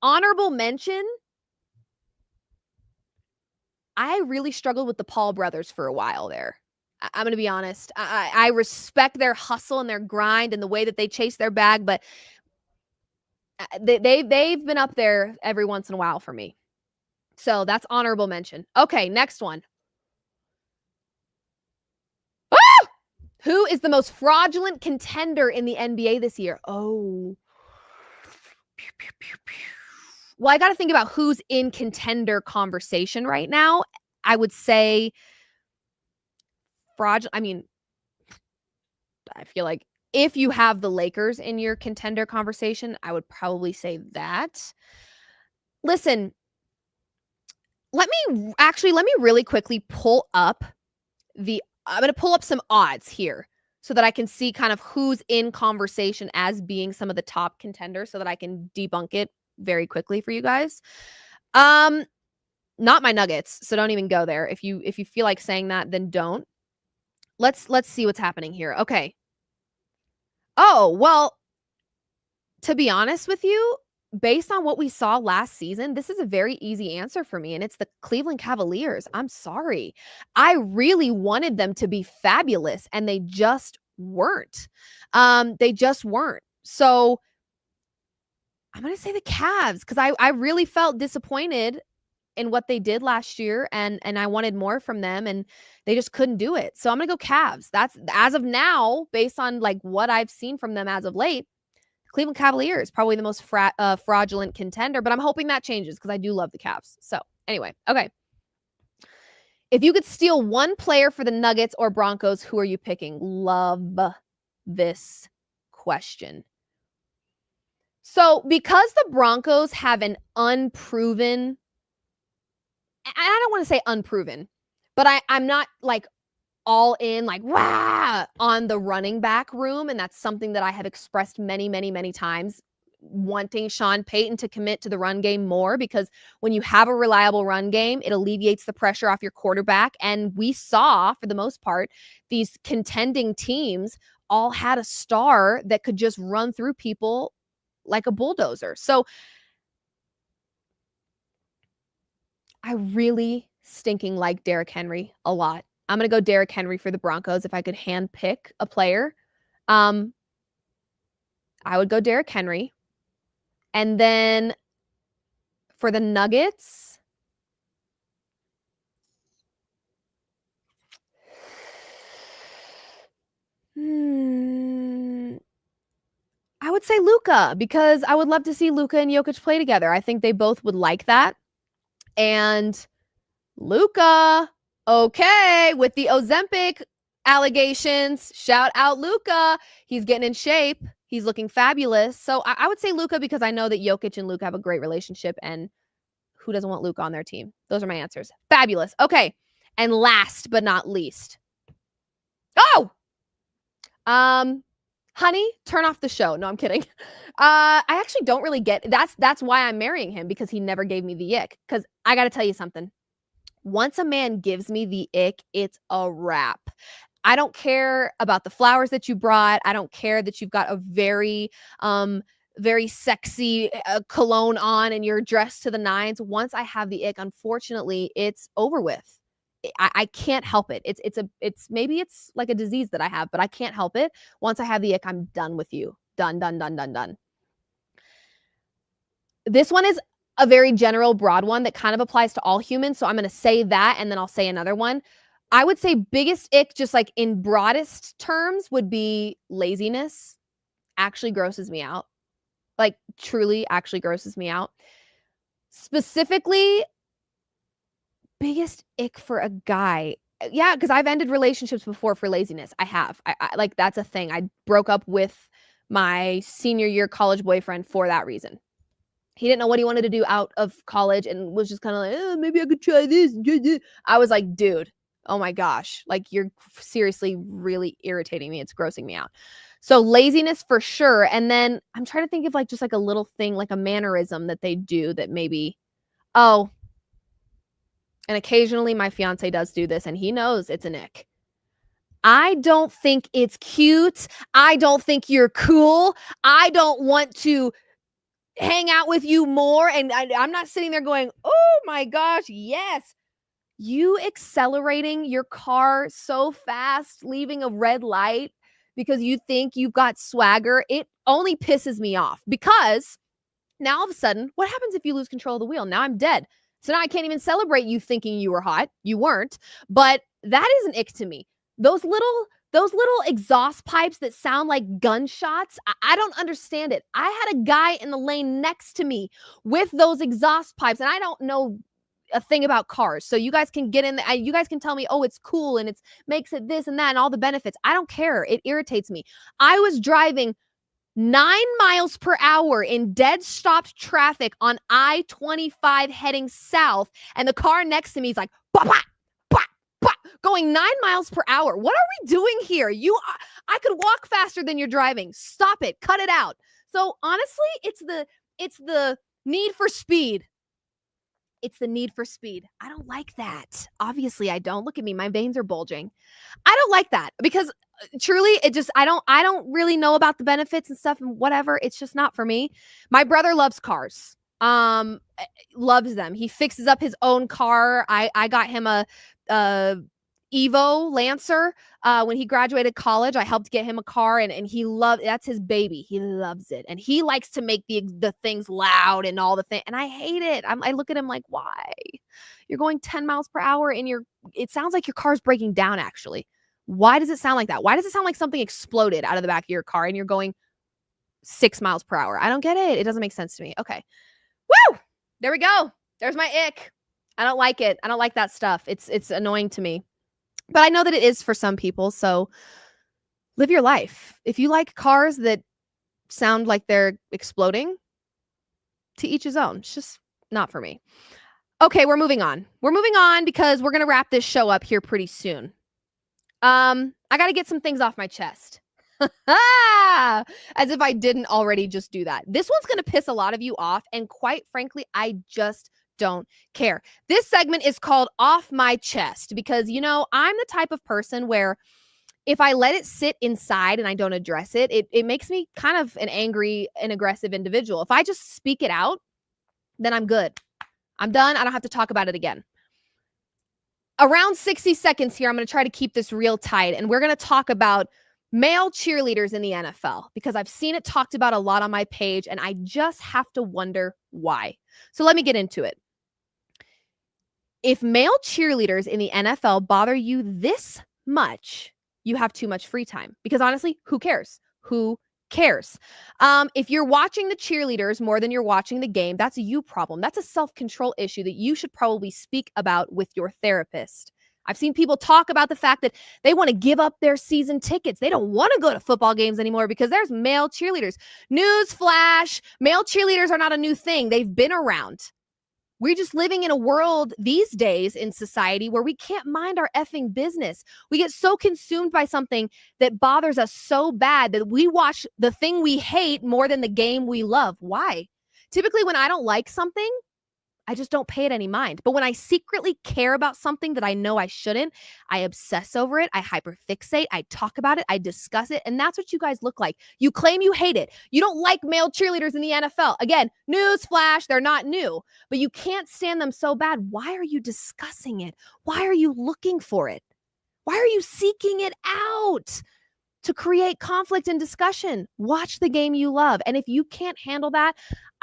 honorable mention. I really struggled with the Paul brothers for a while there. I'm going to be honest. I respect their hustle and their grind and the way that they chase their bag, but they've been up there every once in a while for me. So that's honorable mention. Okay, next one. Ah! Who is the most fraudulent contender in the NBA this year? Oh. Well, I got to think about who's in contender conversation right now. I would say fraudulent. I mean, I feel like if you have the Lakers in your contender conversation, I would probably say that. Listen, let me really quickly pull up I'm going to pull up some odds here so that I can see kind of who's in conversation as being some of the top contenders so that I can debunk it very quickly for you guys. Not my Nuggets, so don't even go there. If you feel like saying that, then don't. Let's see what's happening here. Okay. Oh, well, to be honest with you, based on what we saw last season, this is a very easy answer for me, and it's the Cleveland Cavaliers. I'm sorry. I really wanted them to be fabulous, and they just weren't. So I'm going to say the Cavs because I really felt disappointed in what they did last year and I wanted more from them and they just couldn't do it. So I'm going to go Cavs. That's as of now, based on like what I've seen from them as of late, Cleveland Cavaliers, probably the most fraudulent contender, but I'm hoping that changes because I do love the Cavs. So anyway, okay. If you could steal one player for the Nuggets or Broncos, who are you picking? Love this question. So because the Broncos have an unproven, I don't want to say unproven, but I'm not like all in like, rah, on the running back room. And that's something that I have expressed many, many, many times, wanting Sean Payton to commit to the run game more because when you have a reliable run game, it alleviates the pressure off your quarterback. And we saw, for the most part, these contending teams all had a star that could just run through people like a bulldozer. So I really stinking like Derrick Henry a lot. I'm going to go Derrick Henry for the Broncos. If I could hand pick a player, I would go Derrick Henry. And then for the Nuggets, I would say Luka because I would love to see Luka and Jokic play together. I think they both would like that. And Luka, okay, with the Ozempic allegations, shout out Luka. He's getting in shape. He's looking fabulous. So I would say Luka because I know that Jokic and Luka have a great relationship, and who doesn't want Luka on their team? Those are my answers. Fabulous. Okay, and last but not least, honey, turn off the show. No, I'm kidding. I actually don't really get that's why I'm marrying him because he never gave me the ick. Because I got to tell you something. Once a man gives me the ick, it's a wrap. I don't care about the flowers that you brought. I don't care that you've got a very very sexy cologne on and you're dressed to the nines. Once I have the ick, unfortunately, it's over with. I can't help it. It's maybe it's like a disease that I have, but I can't help it. Once I have the ick, I'm done with you. Done. This one is a very general, broad one that kind of applies to all humans. So I'm going to say that, and then I'll say another one. I would say biggest ick, just like in broadest terms, would be laziness. Actually grosses me out. Like truly actually grosses me out. Specifically, biggest ick for a guy. Yeah, because I've ended relationships before for laziness. I have. I like, that's a thing. I broke up with my senior year college boyfriend for that reason. He didn't know what he wanted to do out of college and was just kind of like, maybe I could try this. I was like, dude, oh my gosh. Like, you're seriously really irritating me. It's grossing me out. So laziness for sure. And then I'm trying to think of like just like a little thing, like a mannerism that they do that maybe, and occasionally my fiance does do this and he knows it's an ick. I don't think it's cute. I don't think you're cool. I don't want to hang out with you more. And I'm not sitting there going, oh my gosh, yes. You accelerating your car so fast, leaving a red light because you think you've got swagger, it only pisses me off, because now all of a sudden, what happens if you lose control of the wheel? Now I'm dead. So now I can't even celebrate you thinking you were hot. You weren't. But that is an ick to me. Those little exhaust pipes that sound like gunshots, I don't understand it. I had a guy in the lane next to me with those exhaust pipes, and I don't know a thing about cars. So you guys can get in there, you guys can tell me, oh, it's cool and it's makes it this and that and all the benefits. I don't care. It irritates me. I was driving 9 miles per hour in dead stopped traffic on I-25 heading south, and the car next to me is like, bah, bah, bah, bah, going 9 miles per hour. What are we doing here? I could walk faster than you're driving. Stop it. Cut it out. So honestly, it's the need for speed. It's the need for speed. I don't like that. Obviously, I don't. Look at me. My veins are bulging. I don't like that because truly, I don't really know about the benefits and stuff and whatever. It's just not for me. My brother loves cars. Loves them. He fixes up his own car. I got him a Evo Lancer when he graduated college. I helped get him a car, and he that's his baby. He loves it, and he likes to make the things loud and all the thing. And I hate it. I look at him like, why? You're going 10 miles per hour, and it sounds like your car's breaking down. Actually, why does it sound like that? Why does it sound like something exploded out of the back of your car, and you're going 6 miles per hour? I don't get it. It doesn't make sense to me. Okay, woo! There we go. There's my ick. I don't like it. I don't like that stuff. It's annoying to me. But I know that it is for some people, so live your life. If you like cars that sound like they're exploding, to each his own. It's just not for me. Okay, we're moving on. We're moving on because we're going to wrap this show up here pretty soon. I got to get some things off my chest. As if I didn't already just do that. This one's going to piss a lot of you off, and quite frankly, I just don't care. This segment is called Off My Chest because, I'm the type of person where if I let it sit inside and I don't address it, it makes me kind of an angry and aggressive individual. If I just speak it out, then I'm good. I'm done. I don't have to talk about it again. Around 60 seconds here, I'm going to try to keep this real tight, and we're going to talk about male cheerleaders in the NFL because I've seen it talked about a lot on my page, and I just have to wonder why. So let me get into it. If male cheerleaders in the NFL bother you this much, you have too much free time. Because honestly, who cares? Who cares? If you're watching the cheerleaders more than you're watching the game, that's a you problem. That's a self-control issue that you should probably speak about with your therapist. I've seen people talk about the fact that they want to give up their season tickets. They don't want to go to football games anymore because there's male cheerleaders. Newsflash, male cheerleaders are not a new thing. They've been around. We're just living in a world these days in society where we can't mind our effing business. We get so consumed by something that bothers us so bad that we watch the thing we hate more than the game we love. Why? Typically, when I don't like something, I just don't pay it any mind. But when I secretly care about something that I know I shouldn't, I obsess over it. I hyperfixate. I talk about it. I discuss it. And that's what you guys look like. You claim you hate it. You don't like male cheerleaders in the NFL. Again, news flash, they're not new, but you can't stand them so bad. Why are you discussing it? Why are you looking for it? Why are you seeking it out? To create conflict and discussion. Watch the game you love. And if you can't handle that,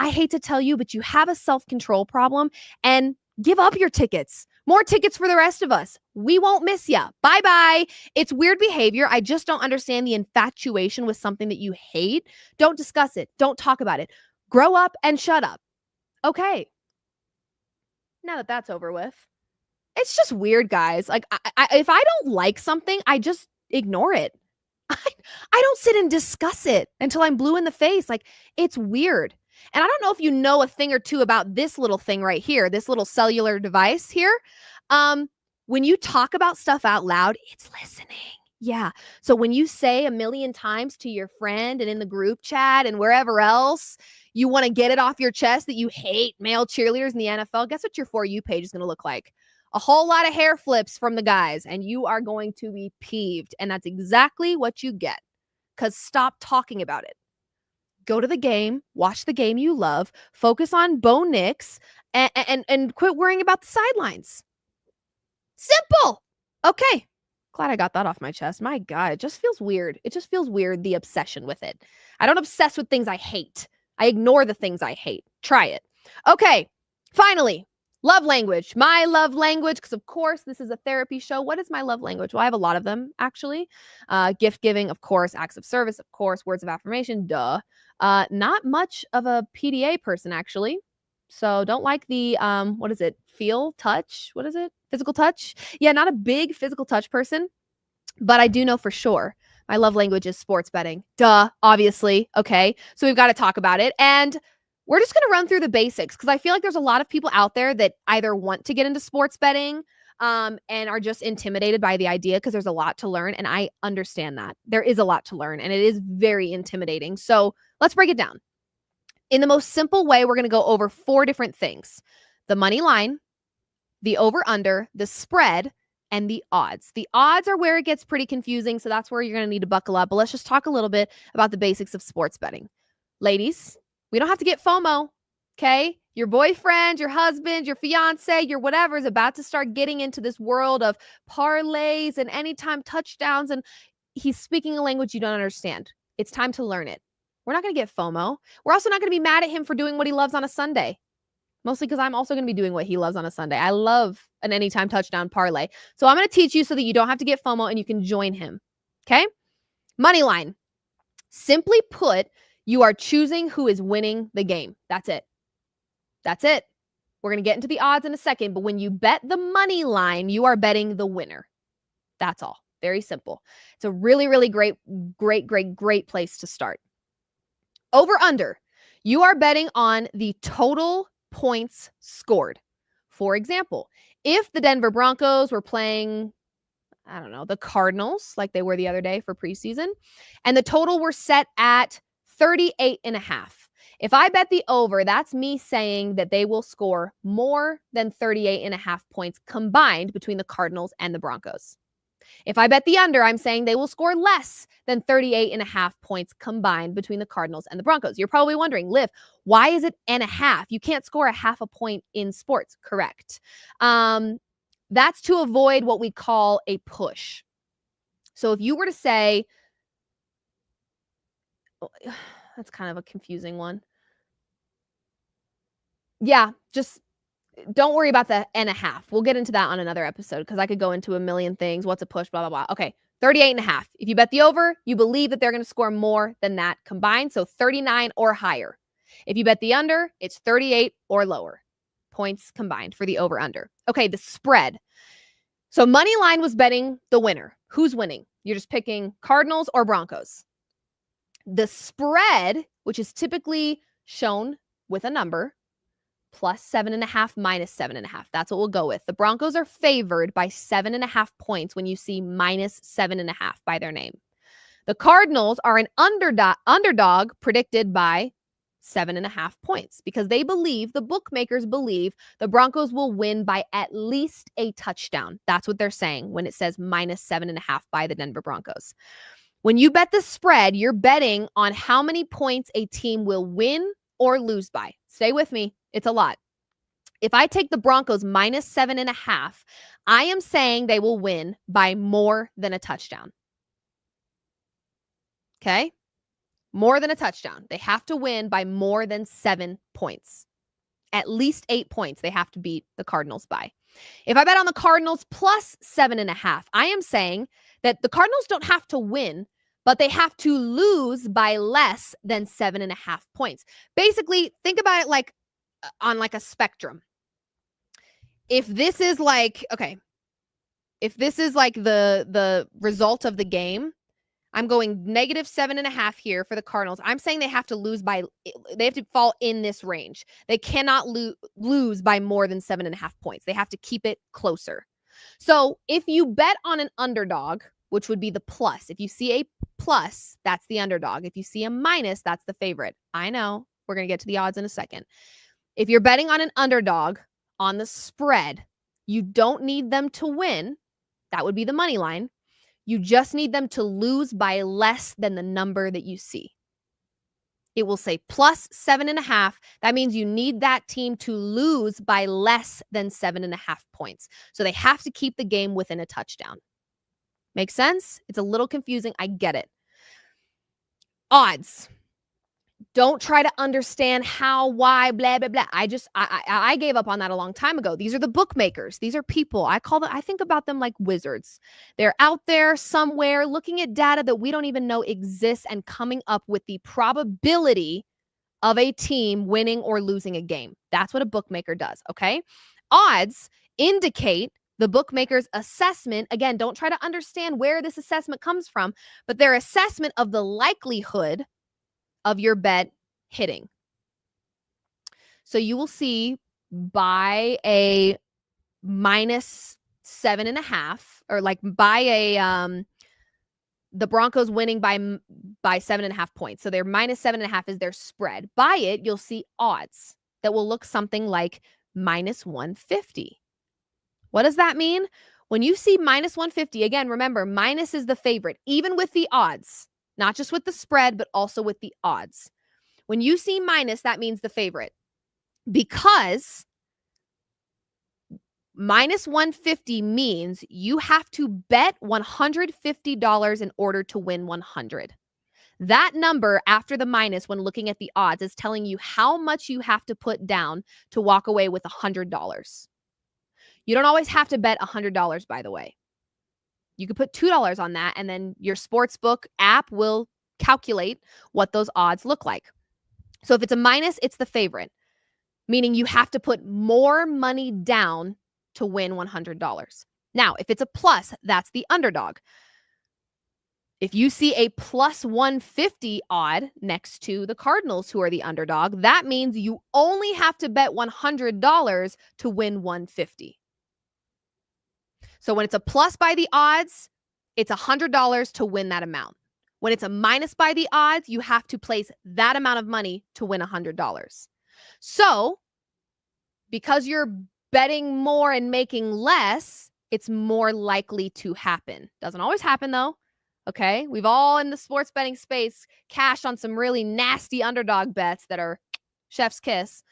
I hate to tell you, but you have a self-control problem, and give up your tickets. More tickets for the rest of us. We won't miss ya. Bye-bye. It's weird behavior. I just don't understand the infatuation with something that you hate. Don't discuss it. Don't talk about it. Grow up and shut up. Okay. Now that that's over with. It's just weird, guys. Like, if I don't like something, I just ignore it. I don't sit and discuss it until I'm blue in the face. Like, it's weird. And I don't know if you know a thing or two about this little thing right here, this little cellular device here. When you talk about stuff out loud, it's listening. Yeah. So when you say a million times to your friend and in the group chat and wherever else, you want to get it off your chest that you hate male cheerleaders in the NFL, guess what your For You page is going to look like? A whole lot of hair flips from the guys, and you are going to be peeved. And that's exactly what you get. Because stop talking about it. Go to the game, watch the game you love, focus on Bo Nix, and quit worrying about the sidelines. Simple. Okay. Glad I got that off my chest. My God, it just feels weird. It just feels weird, the obsession with it. I don't obsess with things I hate. I ignore the things I hate. Try it. Okay. Finally. Love language, my love language, because of course this is a therapy show. What is my love language? Well, I have a lot of them, actually. Gift giving, of course. Acts of service, of course. Words of affirmation, duh. Not much of a PDA person, actually. So don't like the, what is it? Feel, touch? What is it? Physical touch? Yeah, not a big physical touch person, but I do know for sure my love language is sports betting. Duh, obviously. Okay, so we've got to talk about it. And we're just going to run through the basics because I feel like there's a lot of people out there that either want to get into sports betting and are just intimidated by the idea because there's a lot to learn. And I understand that. There is a lot to learn and it is very intimidating. So let's break it down. In the most simple way, we're going to go over 4 different things. The money line, the over-under, the spread, and the odds. The odds are where it gets pretty confusing, so that's where you're going to need to buckle up. But let's just talk a little bit about the basics of sports betting. Ladies, we don't have to get FOMO, okay? Your boyfriend, your husband, your fiance, your whatever is about to start getting into this world of parlays and anytime touchdowns, and he's speaking a language you don't understand. It's time to learn it. We're not going to get FOMO. We're also not going to be mad at him for doing what he loves on a Sunday. Mostly because I'm also going to be doing what he loves on a Sunday. I love an anytime touchdown parlay. So I'm going to teach you so that you don't have to get FOMO and you can join him, okay? Money line. Simply put, you are choosing who is winning the game. That's it. That's it. We're going to get into the odds in a second, but when you bet the money line, you are betting the winner. That's all. Very simple. It's a really, really great place to start. Over under. You are betting on the total points scored. For example, if the Denver Broncos were playing, I don't know, the Cardinals like they were the other day for preseason, and the total were set at 38.5. If I bet the over, that's me saying that they will score more than 38.5 points combined between the Cardinals and the Broncos. If I bet the under, I'm saying they will score less than 38.5 points combined between the Cardinals and the Broncos. You're probably wondering, Liv, why is it and a half? You can't score a half a point in sports. Correct. That's to avoid what we call a push. So if you were to say, that's kind of a confusing one. Yeah, just don't worry about the and a half. We'll get into that on another episode because I could go into a million things. What's a push, blah, blah, blah. Okay, 38.5. If you bet the over, you believe that they're going to score more than that combined, so 39 or higher. If you bet the under, it's 38 or lower points combined for the over-under. Okay, the spread. So money line was betting the winner. Who's winning? You're just picking Cardinals or Broncos. The spread, which is typically shown with a number, plus 7.5 minus 7.5. That's what we'll go with. The Broncos are favored by 7.5 points when you see minus 7.5 by their name. The Cardinals are an underdog predicted by 7.5 points because they believe, the bookmakers believe, the Broncos will win by at least a touchdown. That's what they're saying when it says minus 7.5 by the Denver Broncos. When you bet the spread, you're betting on how many points a team will win or lose by. Stay with me. It's a lot. If I take the Broncos minus 7.5, I am saying they will win by more than a touchdown. Okay? More than a touchdown. They have to win by more than 7 points. At least 8 points they have to beat the Cardinals by. If I bet on the Cardinals plus 7.5, I am saying that the Cardinals don't have to win, but they have to lose by less than 7.5 points. Basically, think about it like on like a spectrum. If this is like, if this is like the result of the game, I'm going negative 7.5 here for the Cardinals. I'm saying they have to lose by, they have to fall in this range. They cannot lose by more than 7.5 points. They have to keep it closer. So if you bet on an underdog, which would be the plus, if you see a plus, that's the underdog. If you see a minus, that's the favorite. I know. We're going to get to the odds in a second. If you're betting on an underdog on the spread, you don't need them to win. That would be the money line. You just need them to lose by less than the number that you see. It will say plus 7.5. That means you need that team to lose by less than 7.5 points. So they have to keep the game within a touchdown. Make sense? It's a little confusing. I get it. Odds. Don't try to understand how, why, blah, blah, blah. I gave up on that a long time ago. These are the bookmakers. These are people. I think about them like wizards. They're out there somewhere looking at data that we don't even know exists and coming up with the probability of a team winning or losing a game. That's what a bookmaker does, okay? Odds indicate the bookmaker's assessment. Again, don't try to understand where this assessment comes from, but their assessment of the likelihood of your bet hitting. So you will see by a minus 7.5, or like by a the Broncos winning by 7.5 points. So their minus 7.5 is their spread. By it, you'll see odds that will look something like minus 150. What does that mean? When you see minus 150, again, remember, minus is the favorite, even with the odds. Not just with the spread, but also with the odds. When you see minus, that means the favorite. Because minus 150 means you have to bet $150 in order to win 100. That number after the minus, when looking at the odds, is telling you how much you have to put down to walk away with $100. You don't always have to bet $100, by the way. You could put $2 on that, and then your sportsbook app will calculate what those odds look like. So if it's a minus, it's the favorite, meaning you have to put more money down to win $100. Now, if it's a plus, that's the underdog. If you see a plus 150 odd next to the Cardinals, who are the underdog, that means you only have to bet $100 to win $150. So when it's a plus by the odds, it's $100 to win that amount. When it's a minus by the odds, you have to place that amount of money to win $100. So because you're betting more and making less, it's more likely to happen. Doesn't always happen though. Okay. We've all in the sports betting space cashed on some really nasty underdog bets that are chef's kiss.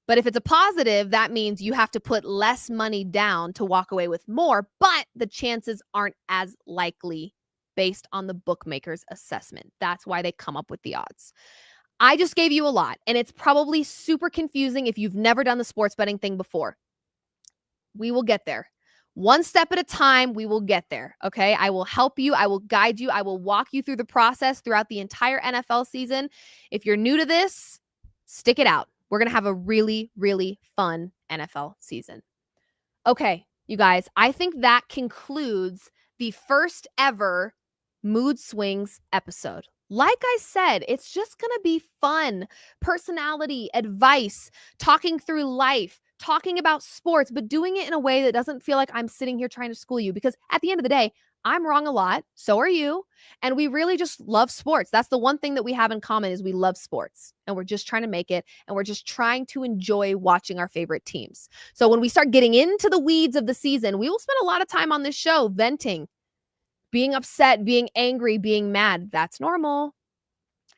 But if it's a positive, that means you have to put less money down to walk away with more, but the chances aren't as likely based on the bookmaker's assessment. That's why they come up with the odds. I just gave you a lot, and it's probably super confusing if you've never done the sports betting thing before. We will get there. One step at a time, we will get there, okay? I will help you. I will guide you. I will walk you through the process throughout the entire NFL season. If you're new to this, stick it out. We're going to have a really, really fun NFL season. Okay, you guys, I think that concludes the first ever Mood Swings episode. Like I said, it's just going to be fun, personality, advice, talking through life, talking about sports, but doing it in a way that doesn't feel like I'm sitting here trying to school you, because at the end of the day, I'm wrong a lot. So are you. And we really just love sports. That's the one thing that we have in common is we love sports. And we're just trying to make it. And we're just trying to enjoy watching our favorite teams. So when we start getting into the weeds of the season, we will spend a lot of time on this show venting, being upset, being angry, being mad. That's normal.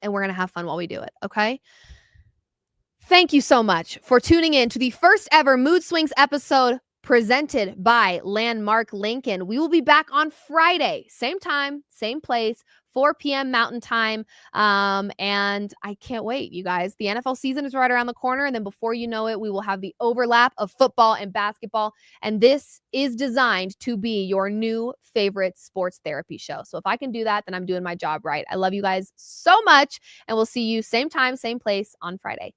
And we're going to have fun while we do it. Okay? Thank you so much for tuning in to the first ever Mood Swings episode presented by Landmark Lincoln. We will be back on Friday, same time, same place, 4 p.m. Mountain Time. And I can't wait, you guys. The NFL season is right around the corner. And then before you know it, we will have the overlap of football and basketball. And this is designed to be your new favorite sports therapy show. So if I can do that, then I'm doing my job right. I love you guys so much. And we'll see you same time, same place on Friday.